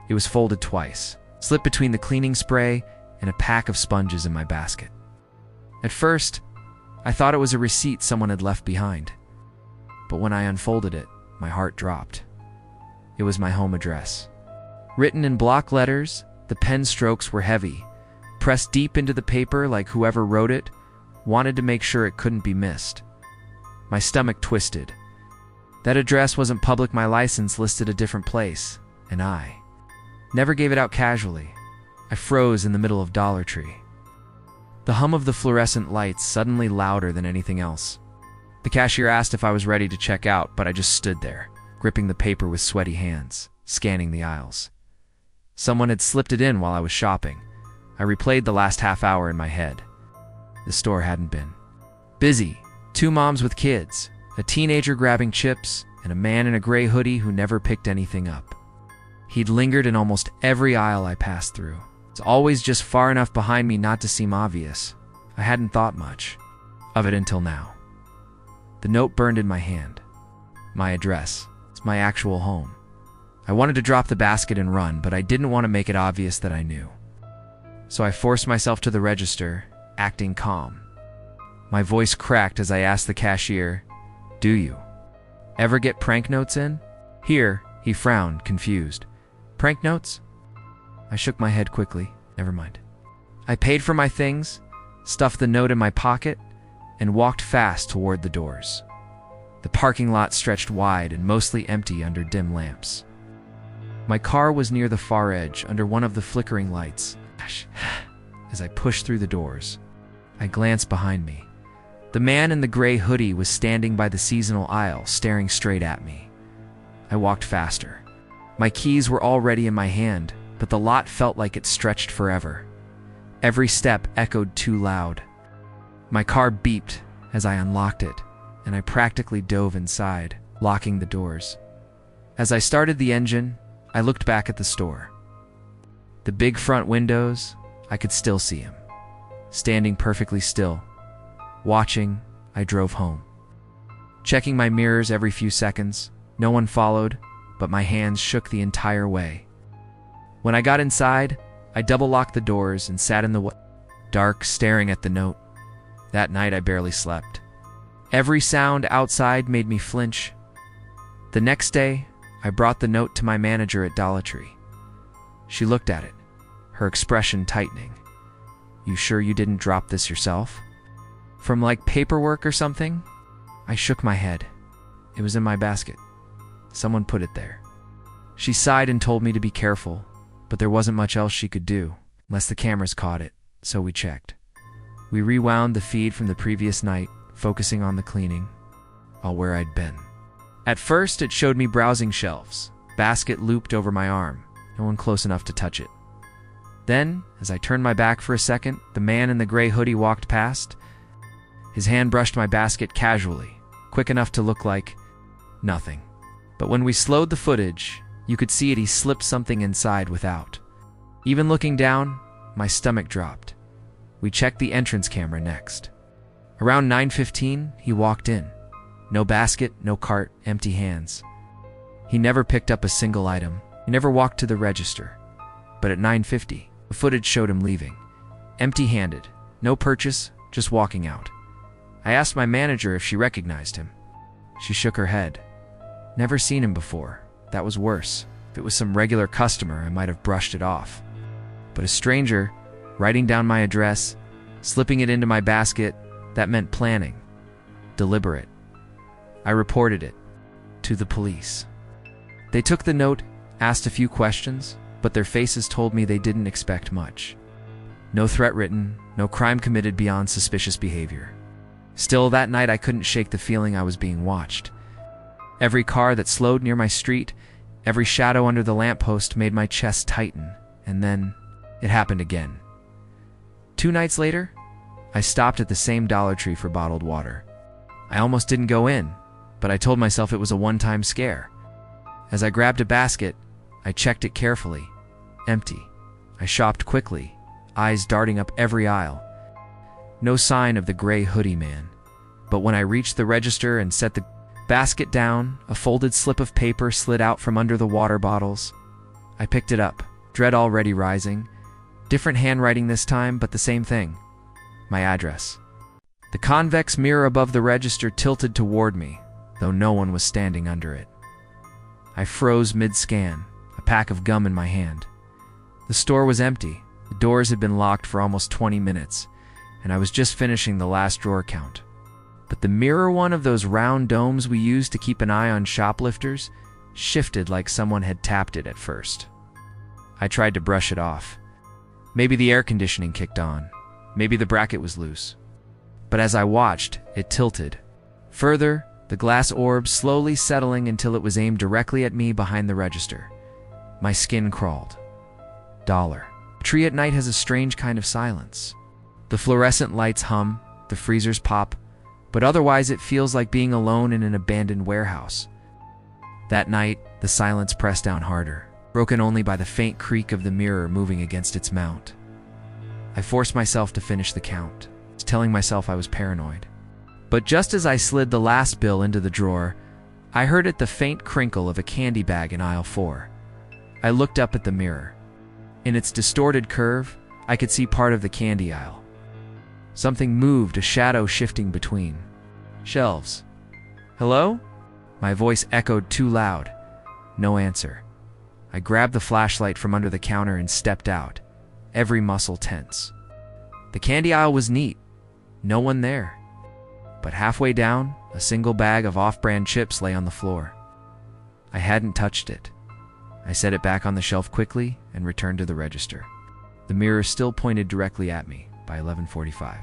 It was folded twice, slipped between the cleaning spray and a pack of sponges in my basket. At first, I thought it was a receipt someone had left behind. But when I unfolded it, my heart dropped. It was my home address. Written in block letters, the pen strokes were heavy, pressed deep into the paper like whoever wrote it wanted to make sure it couldn't be missed. My stomach twisted. That address wasn't public. My license listed a different place, and I never gave it out casually. I froze in the middle of Dollar Tree. The hum of the fluorescent lights suddenly louder than anything else. The cashier asked if I was ready to check out, but I just stood there, gripping the paper with sweaty hands, scanning the aisles. Someone had slipped it in while I was shopping. I replayed the last half hour in my head. The store hadn't been busy. 2 moms with kids, a teenager grabbing chips, and a man in a gray hoodie who never picked anything up. He'd lingered in almost every aisle I passed through. It's always just far enough behind me not to seem obvious. I hadn't thought much of it until now. The note burned in my hand. My address. It's my actual home. I wanted to drop the basket and run, but I didn't want to make it obvious that I knew. So I forced myself to the register, acting calm. My voice cracked as I asked the cashier, "Do you ever get prank notes in?" "Here," he frowned, confused. "Prank notes?" I shook my head quickly. Never mind. I paid for my things, stuffed the note in my pocket, and walked fast toward the doors. The parking lot stretched wide and mostly empty under dim lamps. My car was near the far edge, under one of the flickering lights. As I pushed through the doors, I glanced behind me. The man in the gray hoodie was standing by the seasonal aisle, staring straight at me. I walked faster. My keys were already in my hand, but the lot felt like it stretched forever. Every step echoed too loud. My car beeped as I unlocked it, and I practically dove inside, locking the doors. As I started the engine, I looked back at the store. The big front windows, I could still see him, standing perfectly still. Watching, I drove home. Checking my mirrors every few seconds, no one followed, but my hands shook the entire way. When I got inside, I double-locked the doors and sat in the dark, staring at the note. That night I barely slept. Every sound outside made me flinch. The next day, I brought the note to my manager at Dollar Tree. She looked at it, her expression tightening. "You sure you didn't drop this yourself? From like paperwork or something?" I shook my head. It was in my basket. Someone put it there. She sighed and told me to be careful, but there wasn't much else she could do, unless the cameras caught it, so we checked. We rewound the feed from the previous night, focusing on the cleaning, all where I'd been. At first, it showed me browsing shelves, basket looped over my arm, no one close enough to touch it. Then, as I turned my back for a second, the man in the gray hoodie walked past. His hand brushed my basket casually, quick enough to look like nothing. But when we slowed the footage, you could see he slipped something inside without. Even looking down, my stomach dropped. We checked the entrance camera next. Around 9:15, he walked in. No basket, no cart, empty hands. He never picked up a single item. He never walked to the register. But at 9:50, the footage showed him leaving. Empty-handed, no purchase, just walking out. I asked my manager if she recognized him. She shook her head. Never seen him before. That was worse. If it was some regular customer, I might have brushed it off. But a stranger, writing down my address, slipping it into my basket, that meant planning. Deliberate. I reported it to the police. They took the note, asked a few questions, but their faces told me they didn't expect much. No threat written, no crime committed beyond suspicious behavior. Still, that night I couldn't shake the feeling I was being watched. Every car that slowed near my street, every shadow under the lamppost made my chest tighten, and then it happened again. 2 nights later, I stopped at the same Dollar Tree for bottled water. I almost didn't go in, but I told myself it was a one-time scare. As I grabbed a basket, I checked it carefully. Empty. I shopped quickly, eyes darting up every aisle. No sign of the gray hoodie man. But when I reached the register and set the Basket down, a folded slip of paper slid out from under the water bottles. I picked it up, dread already rising. Different handwriting this time, but the same thing. My address. The convex mirror above the register tilted toward me, though no one was standing under it. I froze mid-scan, a pack of gum in my hand. The store was empty. The doors had been locked for almost 20 minutes, and I was just finishing the last drawer count. But the mirror, one of those round domes we use to keep an eye on shoplifters, shifted like someone had tapped it at first. I tried to brush it off. Maybe the air conditioning kicked on. Maybe the bracket was loose. But as I watched, it tilted. Further, the glass orb slowly settling until it was aimed directly at me behind the register. My skin crawled. Dollar. A tree at night has a strange kind of silence. The fluorescent lights hum, the freezers pop, but otherwise it feels like being alone in an abandoned warehouse. That night, the silence pressed down harder, broken only by the faint creak of the mirror moving against its mount. I forced myself to finish the count, telling myself I was paranoid. But just as I slid the last bill into the drawer, I heard the faint crinkle of a candy bag in aisle 4. I looked up at the mirror. In its distorted curve, I could see part of the candy aisle. Something moved, a shadow shifting between shelves. Hello? My voice echoed too loud. No answer. I grabbed the flashlight from under the counter and stepped out, every muscle tense. The candy aisle was neat. No one there. But halfway down, a single bag of off-brand chips lay on the floor. I hadn't touched it. I set it back on the shelf quickly and returned to the register. The mirror still pointed directly at me by 11:45.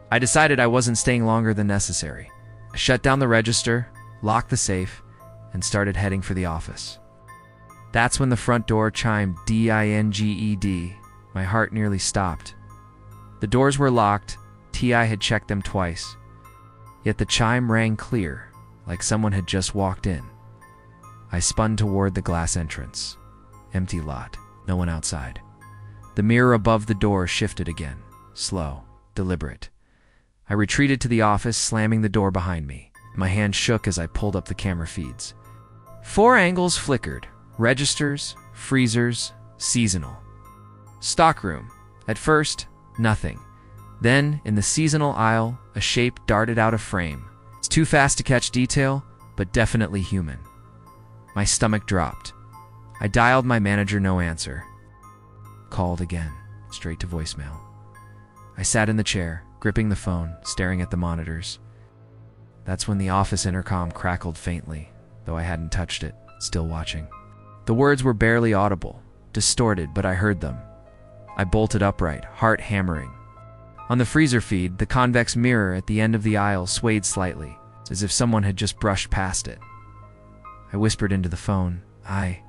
I decided I wasn't staying longer than necessary. I shut down the register, locked the safe, and started heading for the office. That's when the front door chimed dinged. My heart nearly stopped. The doors were locked. T.I. had checked them twice. Yet the chime rang clear, like someone had just walked in. I spun toward the glass entrance. Empty lot, no one outside. The mirror above the door shifted again, slow, deliberate. I retreated to the office, slamming the door behind me. My hand shook as I pulled up the camera feeds. 4 angles flickered: registers, freezers, seasonal. Stockroom. At first, nothing. Then, in the seasonal aisle, a shape darted out of frame. It's too fast to catch detail, but definitely human. My stomach dropped. I dialed my manager, no answer. Called again, straight to voicemail. I sat in the chair, gripping the phone, staring at the monitors. That's when the office intercom crackled faintly, though I hadn't touched it, still watching. The words were barely audible, distorted, but I heard them. I bolted upright, heart hammering. On the freezer feed, the convex mirror at the end of the aisle swayed slightly, as if someone had just brushed past it. I whispered into the phone, I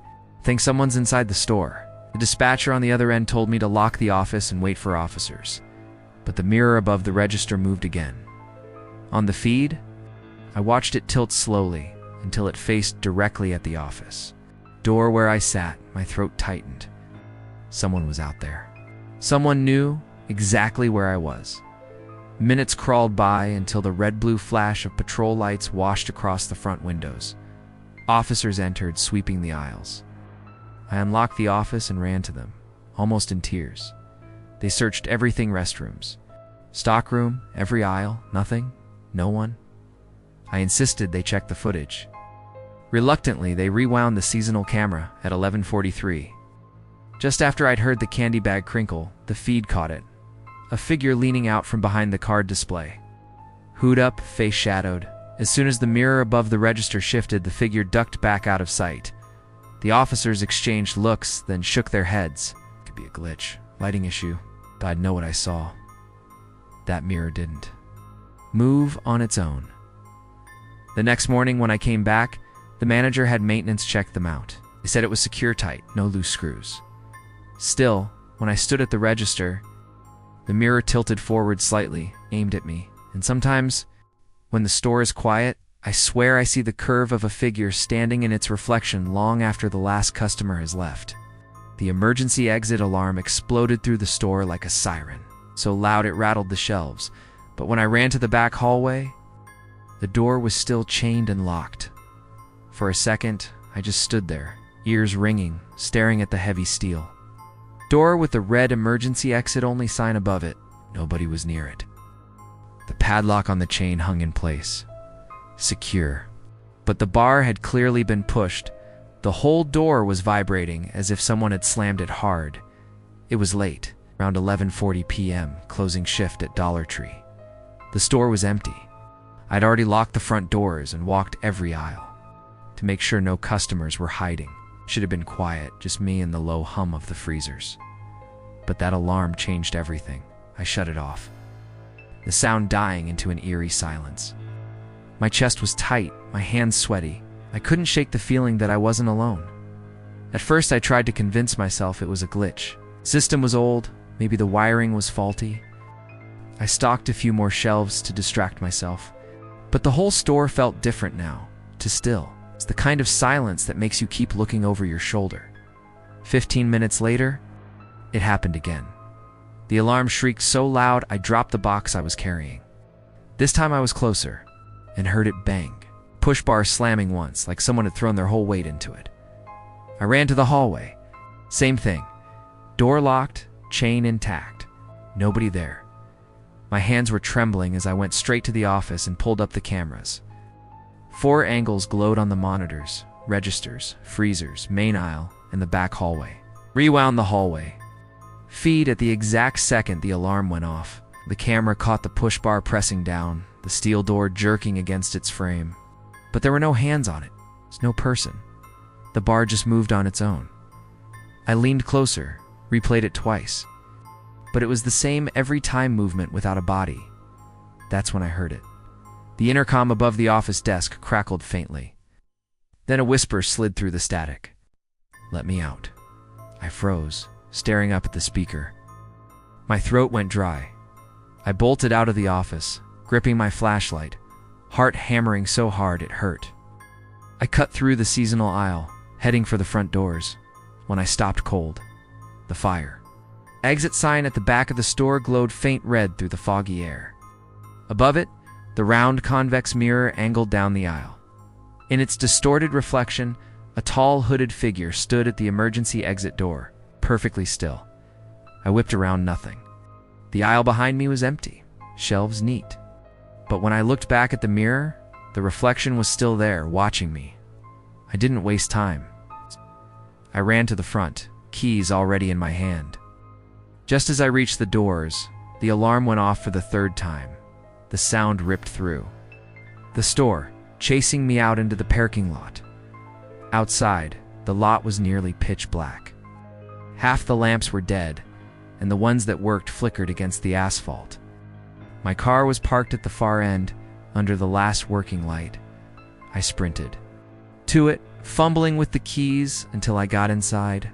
think someone's inside the store. The dispatcher on the other end told me to lock the office and wait for officers. But the mirror above the register moved again. On the feed, I watched it tilt slowly until it faced directly at the office. Door where I sat, my throat tightened. Someone was out there. Someone knew exactly where I was. Minutes crawled by until the red-blue flash of patrol lights washed across the front windows. Officers entered, sweeping the aisles. I unlocked the office and ran to them, almost in tears. They searched everything: restrooms, stockroom, every aisle, nothing, no one. I insisted they check the footage. Reluctantly, they rewound the seasonal camera at 11:43. Just after I'd heard the candy bag crinkle, the feed caught it. A figure leaning out from behind the card display. Hood up, face shadowed. As soon as the mirror above the register shifted, the figure ducked back out of sight. The officers exchanged looks, then shook their heads. Could be a glitch, lighting issue, but I'd know what I saw. That mirror didn't move on its own. The next morning when I came back, the manager had maintenance check them out. They said it was secure tight, no loose screws. Still, when I stood at the register, the mirror tilted forward slightly, aimed at me, and sometimes, when the store is quiet, I swear I see the curve of a figure standing in its reflection long after the last customer has left. The emergency exit alarm exploded through the store like a siren, so loud it rattled the shelves. But when I ran to the back hallway, The door was still chained and locked. For a second, I just stood there, ears ringing, staring at the heavy steel. Door with the red emergency exit only sign above it. Nobody was near it. The padlock on the chain hung in place, secure. But the bar had clearly been pushed. The whole door was vibrating as if someone had slammed it hard. It was late, around 11:40 p.m., closing shift at Dollar Tree. The store was empty. I'd already locked the front doors and walked every aisle to make sure no customers were hiding. Should have been quiet, just me and the low hum of the freezers. But that alarm changed everything. I shut it off, the sound dying into an eerie silence. My chest was tight, my hands sweaty. I couldn't shake the feeling that I wasn't alone. At first I tried to convince myself it was a glitch. System was old, maybe the wiring was faulty. I stocked a few more shelves to distract myself. But the whole store felt different now, too still. It's the kind of silence that makes you keep looking over your shoulder. 15 minutes later, it happened again. The alarm shrieked so loud I dropped the box I was carrying. This time I was closer and heard it bang. Push bar slamming once, like someone had thrown their whole weight into it. I ran to the hallway. Same thing. Door locked, chain intact. Nobody there. My hands were trembling as I went straight to the office and pulled up the cameras. 4 angles glowed on the monitors, registers, freezers, main aisle, and the back hallway. Rewound the hallway. Feed at the exact second the alarm went off. The camera caught the push bar pressing down, the steel door jerking against its frame. But there were no hands on it. There's no person. The bar just moved on its own. I leaned closer, replayed it twice. But it was the same every time movement without a body. That's when I heard it. The intercom above the office desk crackled faintly. Then a whisper slid through the static. "Let me out." I froze, staring up at the speaker. My throat went dry. I bolted out of the office, gripping my flashlight, heart hammering so hard it hurt. I cut through the seasonal aisle, heading for the front doors, when I stopped cold. The fire. Exit sign at the back of the store glowed faint red through the foggy air. Above it, the round convex mirror angled down the aisle. In its distorted reflection, a tall hooded figure stood at the emergency exit door, perfectly still. I whipped around, nothing. The aisle behind me was empty, shelves neat. But when I looked back at the mirror, the reflection was still there, watching me. I didn't waste time. I ran to the front, keys already in my hand. Just as I reached the doors, the alarm went off for the 3rd time. The sound ripped through the store, chasing me out into the parking lot. Outside, the lot was nearly pitch black. Half the lamps were dead, and the ones that worked flickered against the asphalt. My car was parked at the far end, under the last working light. I sprinted to it, fumbling with the keys until I got inside.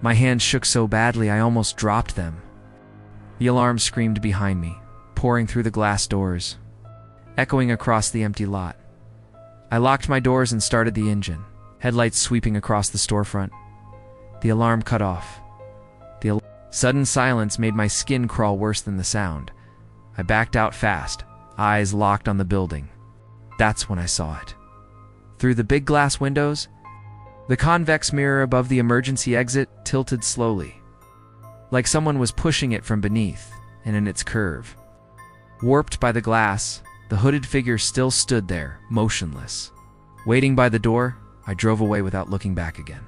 My hands shook so badly I almost dropped them. The alarm screamed behind me, pouring through the glass doors, echoing across the empty lot. I locked my doors and started the engine, headlights sweeping across the storefront. The alarm cut off. The sudden silence made my skin crawl worse than the sound. I backed out fast, eyes locked on the building. That's when I saw it. Through the big glass windows, the convex mirror above the emergency exit tilted slowly, like someone was pushing it from beneath and in its curve. Warped by the glass, the hooded figure still stood there, motionless. Waiting by the door, I drove away without looking back again.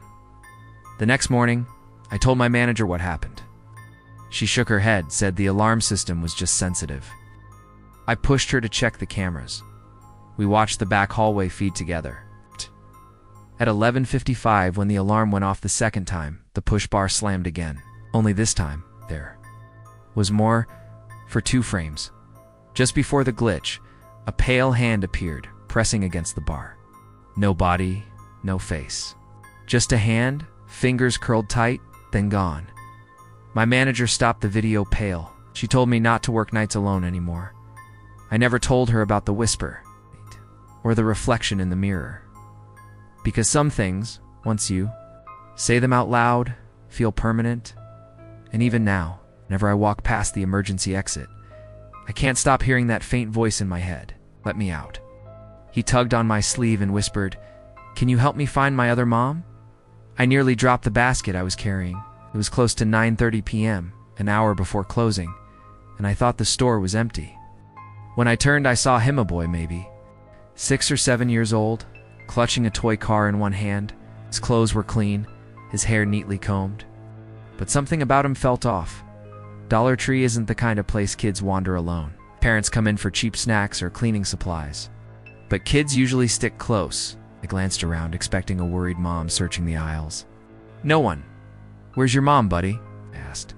The next morning, I told my manager what happened. She shook her head, said the alarm system was just sensitive. I pushed her to check the cameras. We watched the back hallway feed together. At 11:55, when the alarm went off the second time, the push bar slammed again. Only this time, there was more for 2 frames. Just before the glitch, a pale hand appeared, pressing against the bar. No body, no face. Just a hand, fingers curled tight, then gone. My manager stopped the video pale. She told me not to work nights alone anymore. I never told her about the whisper or the reflection in the mirror. Because some things, once you say them out loud, feel permanent. And even now, whenever I walk past the emergency exit, I can't stop hearing that faint voice in my head. Let me out. He tugged on my sleeve and whispered, "Can you help me find my other mom?" I nearly dropped the basket I was carrying. It was close to 9:30 p.m., an hour before closing, and I thought the store was empty. When I turned, I saw him, a boy maybe 6 or 7 years old, clutching a toy car in one hand. His clothes were clean, his hair neatly combed. But something about him felt off. Dollar Tree isn't the kind of place kids wander alone. Parents come in for cheap snacks or cleaning supplies. But kids usually stick close. I glanced around, expecting a worried mom searching the aisles. No one. "Where's your mom, buddy?" I asked.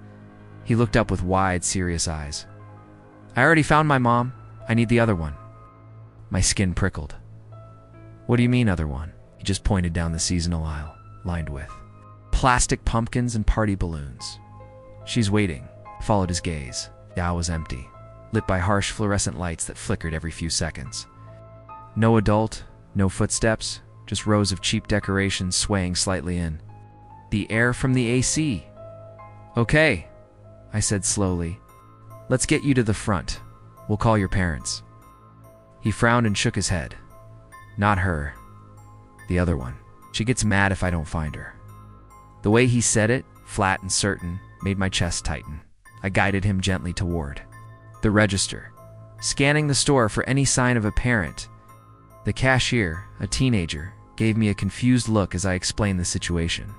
He looked up with wide, serious eyes. "I already found my mom. I need the other one." My skin prickled. "What do you mean, other one?" He just pointed down the seasonal aisle, lined with plastic pumpkins and party balloons. "She's waiting." I followed his gaze. The aisle was empty, lit by harsh fluorescent lights that flickered every few seconds. No adult, no footsteps, just rows of cheap decorations swaying slightly in. The air from the AC. "Okay," I said slowly. "Let's get you to the front. We'll call your parents." He frowned and shook his head. "Not her. The other one. She gets mad if I don't find her." The way he said it, flat and certain, made my chest tighten. I guided him gently toward the register, scanning the store for any sign of a parent. The cashier, a teenager, gave me a confused look as I explained the situation.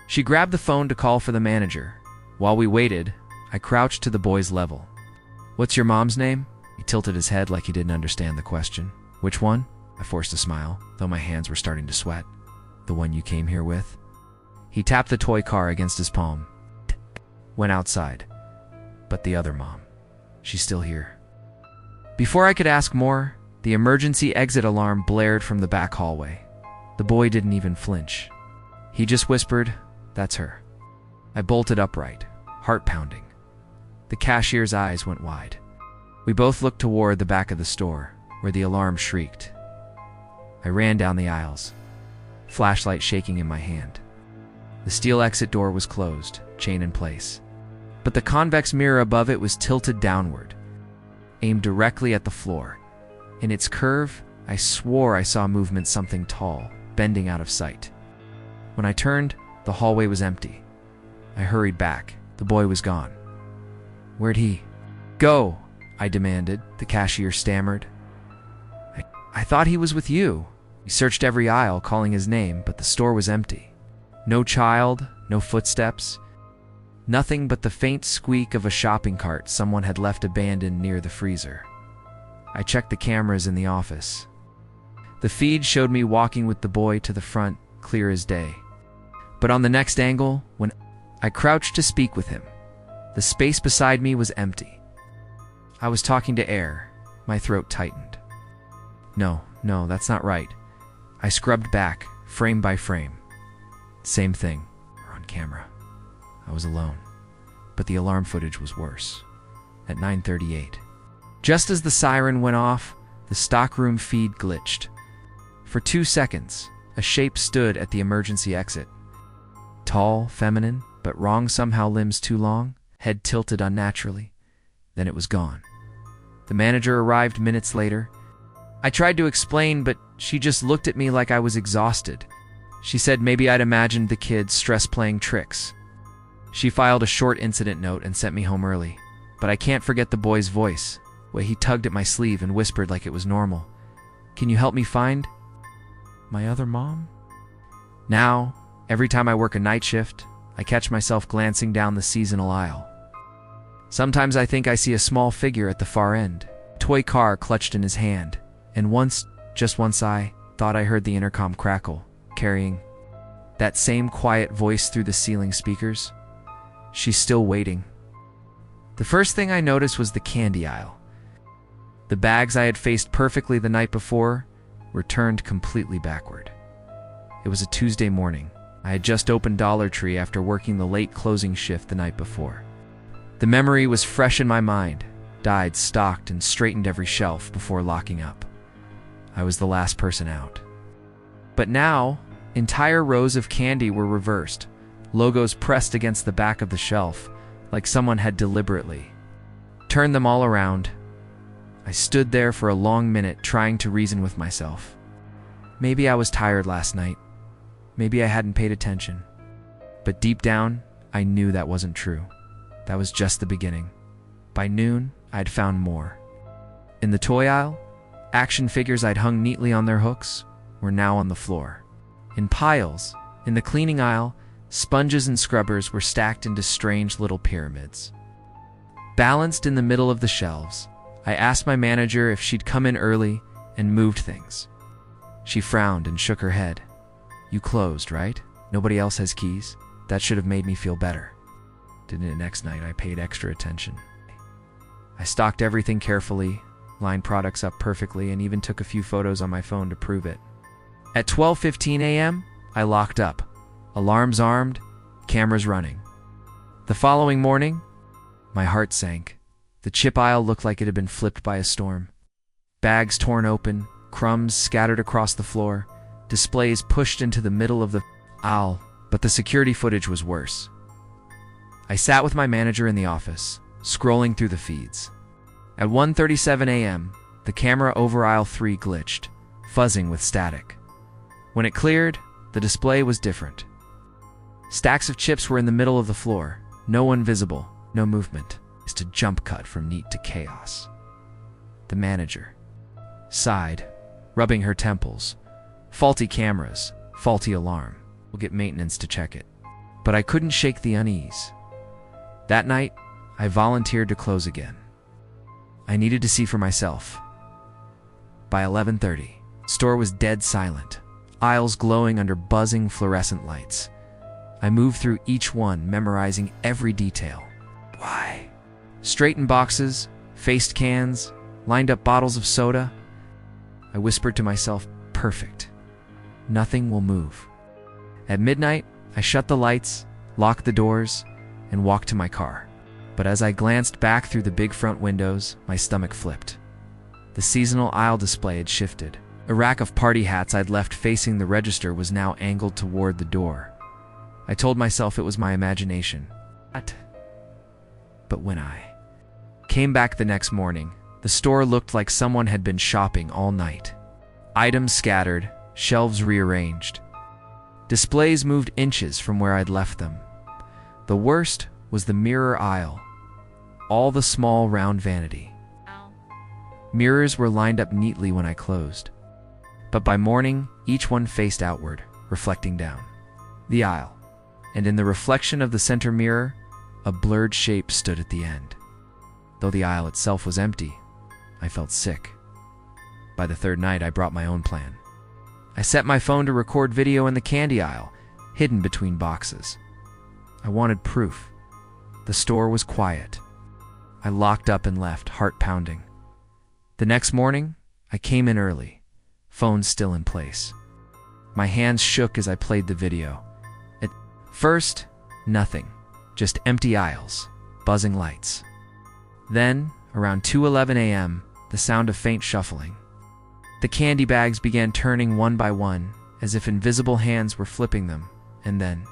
She grabbed the phone to call for the manager. While we waited, I crouched to the boy's level. "What's your mom's name?" He tilted his head like he didn't understand the question. "Which one?" I forced a smile, though my hands were starting to sweat. "The one you came here with?" He tapped the toy car against his palm. Went outside. "But the other mom. She's still here." Before I could ask more, the emergency exit alarm blared from the back hallway. The boy didn't even flinch. He just whispered, "That's her." I bolted upright, heart pounding. The cashier's eyes went wide. We both looked toward the back of the store, where the alarm shrieked. I ran down the aisles, flashlight shaking in my hand. The steel exit door was closed, chain in place. But the convex mirror above it was tilted downward, aimed directly at the floor. In its curve, I swore I saw movement, something tall, bending out of sight. When I turned, the hallway was empty. I hurried back. The boy was gone. "Where'd he go?" I demanded. The cashier stammered. I thought he was with you." We searched every aisle, calling his name, but the store was empty. No child, no footsteps. Nothing but the faint squeak of a shopping cart someone had left abandoned near the freezer. I checked the cameras in the office. The feed showed me walking with the boy to the front, clear as day. But on the next angle, when I crouched to speak with him, the space beside me was empty. I was talking to air. My throat tightened. No, that's not right. I scrubbed back, frame by frame. Same thing. We're on camera. I was alone. But the alarm footage was worse. At 9:38. Just as the siren went off, the stockroom feed glitched. For 2 seconds, a shape stood at the emergency exit. Tall, feminine, but wrong somehow, limbs too long, head tilted unnaturally. Then it was gone. The manager arrived minutes later. I tried to explain, but she just looked at me like I was exhausted. She said maybe I'd imagined the kids stress-playing tricks. She filed a short incident note and sent me home early. But I can't forget the boy's voice, where he tugged at my sleeve and whispered like it was normal. "Can you help me find my other mom?" Now, every time I work a night shift, I catch myself glancing down the seasonal aisle. Sometimes I think I see a small figure at the far end, a toy car clutched in his hand, and once, just once, I thought I heard the intercom crackle, carrying that same quiet voice through the ceiling speakers. "She's still waiting." The first thing I noticed was the candy aisle. The bags I had faced perfectly the night before were turned completely backward. It was a Tuesday morning. I had just opened Dollar Tree after working the late closing shift the night before. The memory was fresh in my mind, dyed, stocked, and straightened every shelf before locking up. I was the last person out. But now, entire rows of candy were reversed, logos pressed against the back of the shelf, like someone had deliberately turned them all around. I stood there for a long minute trying to reason with myself. Maybe I was tired last night. Maybe I hadn't paid attention. But deep down, I knew that wasn't true. That was just the beginning. By noon, I'd found more. In the toy aisle, action figures I'd hung neatly on their hooks were now on the floor. In piles, in the cleaning aisle, sponges and scrubbers were stacked into strange little pyramids. Balanced in the middle of the shelves, I asked my manager if she'd come in early and moved things. She frowned and shook her head. "You closed, right? Nobody else has keys?" That should have made me feel better. Didn't it? Next night, I paid extra attention. I stocked everything carefully, lined products up perfectly, and even took a few photos on my phone to prove it. At 12:15 a.m., I locked up. Alarms armed, cameras running. The following morning, my heart sank. The chip aisle looked like it had been flipped by a storm. Bags torn open, crumbs scattered across the floor, displays pushed into the middle of the aisle, but the security footage was worse. I sat with my manager in the office, scrolling through the feeds. At 1:37 a.m., the camera over aisle 3 glitched, fuzzing with static. When it cleared, the display was different. Stacks of chips were in the middle of the floor, no one visible, no movement. It's a jump cut from neat to chaos. The manager sighed, rubbing her temples. Faulty cameras, faulty alarm. We'll get maintenance to check it. But I couldn't shake the unease. That night, I volunteered to close again. I needed to see for myself. By 11:30, the store was dead silent, aisles glowing under buzzing fluorescent lights. I moved through each one, memorizing every detail. Why? Straightened boxes, faced cans, lined up bottles of soda. I whispered to myself, perfect. Nothing will move. At midnight, I shut the lights, locked the doors, and walked to my car. But as I glanced back through the big front windows, my stomach flipped. The seasonal aisle display had shifted. A rack of party hats I'd left facing the register was now angled toward the door. I told myself it was my imagination. But when I came back the next morning, the store looked like someone had been shopping all night. Items scattered, shelves rearranged. Displays moved inches from where I'd left them. The worst was the mirror aisle. All the small, round vanity. Mirrors were lined up neatly when I closed. But by morning, each one faced outward, reflecting down the aisle. And in the reflection of the center mirror, a blurred shape stood at the end. Though the aisle itself was empty, I felt sick. By the third night, I brought my own plan. I set my phone to record video in the candy aisle, hidden between boxes. I wanted proof. The store was quiet. I locked up and left, heart pounding. The next morning, I came in early, phone still in place. My hands shook as I played the video. At first, nothing, just empty aisles, buzzing lights. Then, around 2:11 a.m., the sound of faint shuffling. The candy bags began turning one by one, as if invisible hands were flipping them, and then,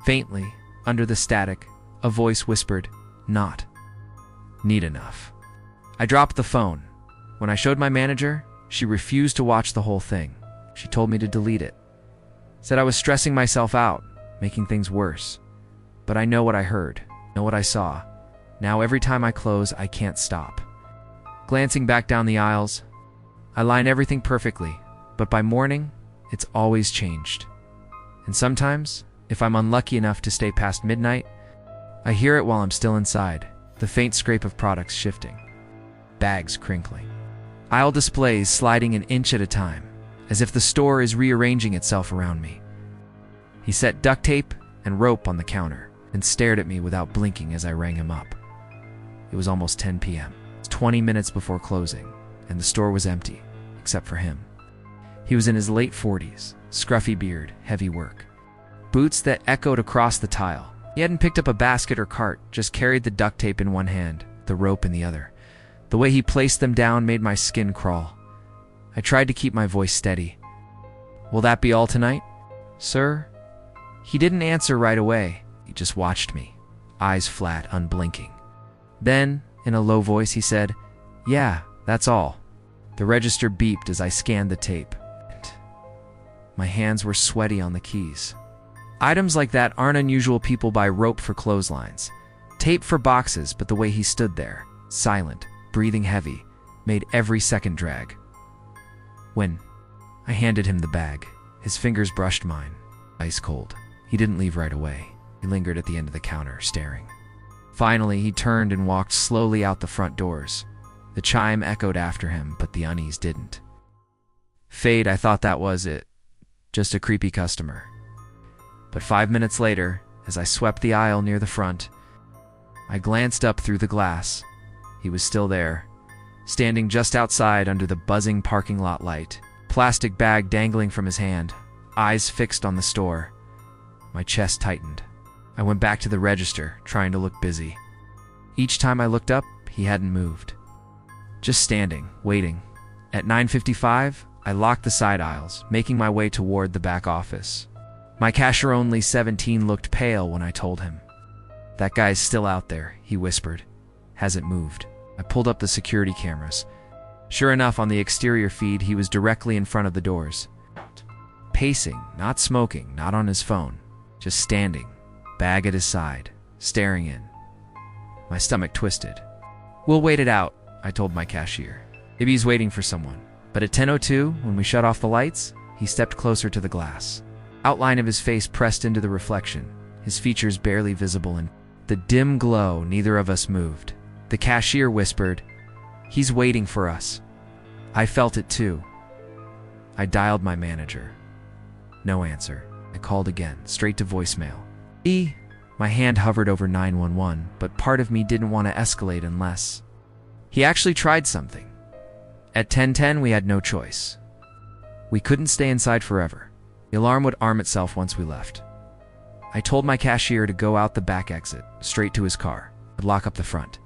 faintly, under the static, a voice whispered, "Not neat enough." I dropped the phone. When I showed my manager, she refused to watch the whole thing. She told me to delete it. Said I was stressing myself out, making things worse. But I know what I heard, know what I saw. Now every time I close, I can't stop. Glancing back down the aisles, I line everything perfectly, but by morning, it's always changed. And sometimes, if I'm unlucky enough to stay past midnight, I hear it while I'm still inside, the faint scrape of products shifting, bags crinkling, aisle displays sliding an inch at a time, as if the store is rearranging itself around me. He set duct tape and rope on the counter and stared at me without blinking as I rang him up. It was almost 10 p.m. It's 20 minutes before closing, and the store was empty, except for him. He was in his late 40s, scruffy beard, heavy work. Boots that echoed across the tile. He hadn't picked up a basket or cart, just carried the duct tape in one hand, the rope in the other. The way he placed them down made my skin crawl. I tried to keep my voice steady. "Will that be all tonight, sir?" He didn't answer right away. He just watched me, eyes flat, unblinking. Then, in a low voice, he said, "Yeah, That's all. The register beeped as I scanned the tape. My hands were sweaty on the keys. Items like that aren't unusual. People buy rope for clotheslines, tape for boxes, but the way he stood there, silent, breathing heavy, made every second drag. When I handed him the bag, his fingers brushed mine, ice cold. He didn't leave right away. He lingered at the end of the counter, staring. Finally, he turned and walked slowly out the front doors. The chime echoed after him, but the unease didn't. Fade, I thought that was it. Just a creepy customer. But 5 minutes later, as I swept the aisle near the front, I glanced up through the glass. He was still there, standing just outside under the buzzing parking lot light, plastic bag dangling from his hand, eyes fixed on the store. My chest tightened. I went back to the register, trying to look busy. Each time I looked up, he hadn't moved. Just standing, waiting. At 9:55, I locked the side aisles, making my way toward the back office. My cashier, only 17, looked pale when I told him. "That guy's still out there," he whispered. "Hasn't moved." I pulled up the security cameras. Sure enough, on the exterior feed, he was directly in front of the doors. Pacing, not smoking, not on his phone. Just standing, bag at his side, staring in. My stomach twisted. "We'll wait it out," I told my cashier. "Maybe he's waiting for someone." But at 10:02, when we shut off the lights, he stepped closer to the glass. Outline of his face pressed into the reflection, his features barely visible in the dim glow. Neither of us moved. The cashier whispered, "He's waiting for us." I felt it too. I dialed my manager. No answer. I called again, straight to voicemail. My hand hovered over 911, but part of me didn't want to escalate unless he actually tried something. At 10:10, we had no choice. We couldn't stay inside forever. The alarm would arm itself once we left. I told my cashier to go out the back exit, straight to his car, and lock up the front.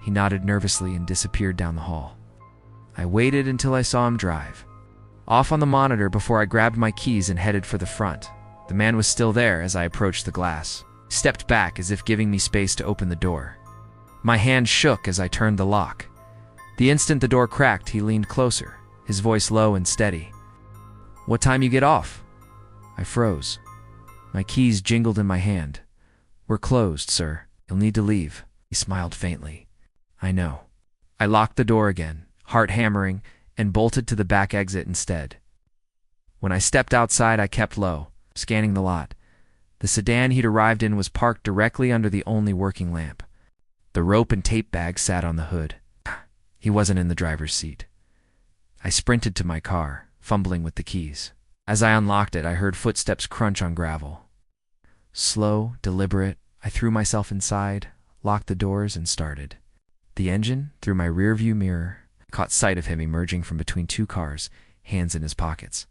He nodded nervously and disappeared down the hall. I waited until I saw him drive off on the monitor before I grabbed my keys and headed for the front. The man was still there as I approached the glass. He stepped back as if giving me space to open the door. My hand shook as I turned the lock. The instant the door cracked, he leaned closer, his voice low and steady. "What time you get off?" I froze. My keys jingled in my hand. "We're closed, sir. You'll need to leave." He smiled faintly. "I know." I locked the door again, heart hammering, and bolted to the back exit instead. When I stepped outside, I kept low, scanning the lot. The sedan he'd arrived in was parked directly under the only working lamp. The rope and tape bag sat on the hood. He wasn't in the driver's seat. I sprinted to my car, fumbling with the keys. As I unlocked it, I heard footsteps crunch on gravel. Slow, deliberate, I threw myself inside, locked the doors, and started. The engine, through my rearview mirror, caught sight of him emerging from between two cars, hands in his pockets.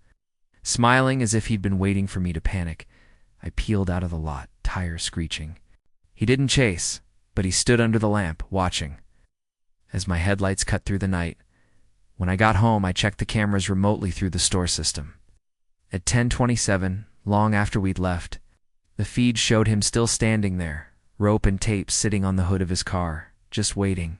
Smiling as if he'd been waiting for me to panic, I peeled out of the lot, tires screeching. He didn't chase, but he stood under the lamp, watching. As my headlights cut through the night, when I got home, I checked the cameras remotely through the store system. At 10:27, long after we'd left, the feed showed him still standing there, rope and tape sitting on the hood of his car, just waiting.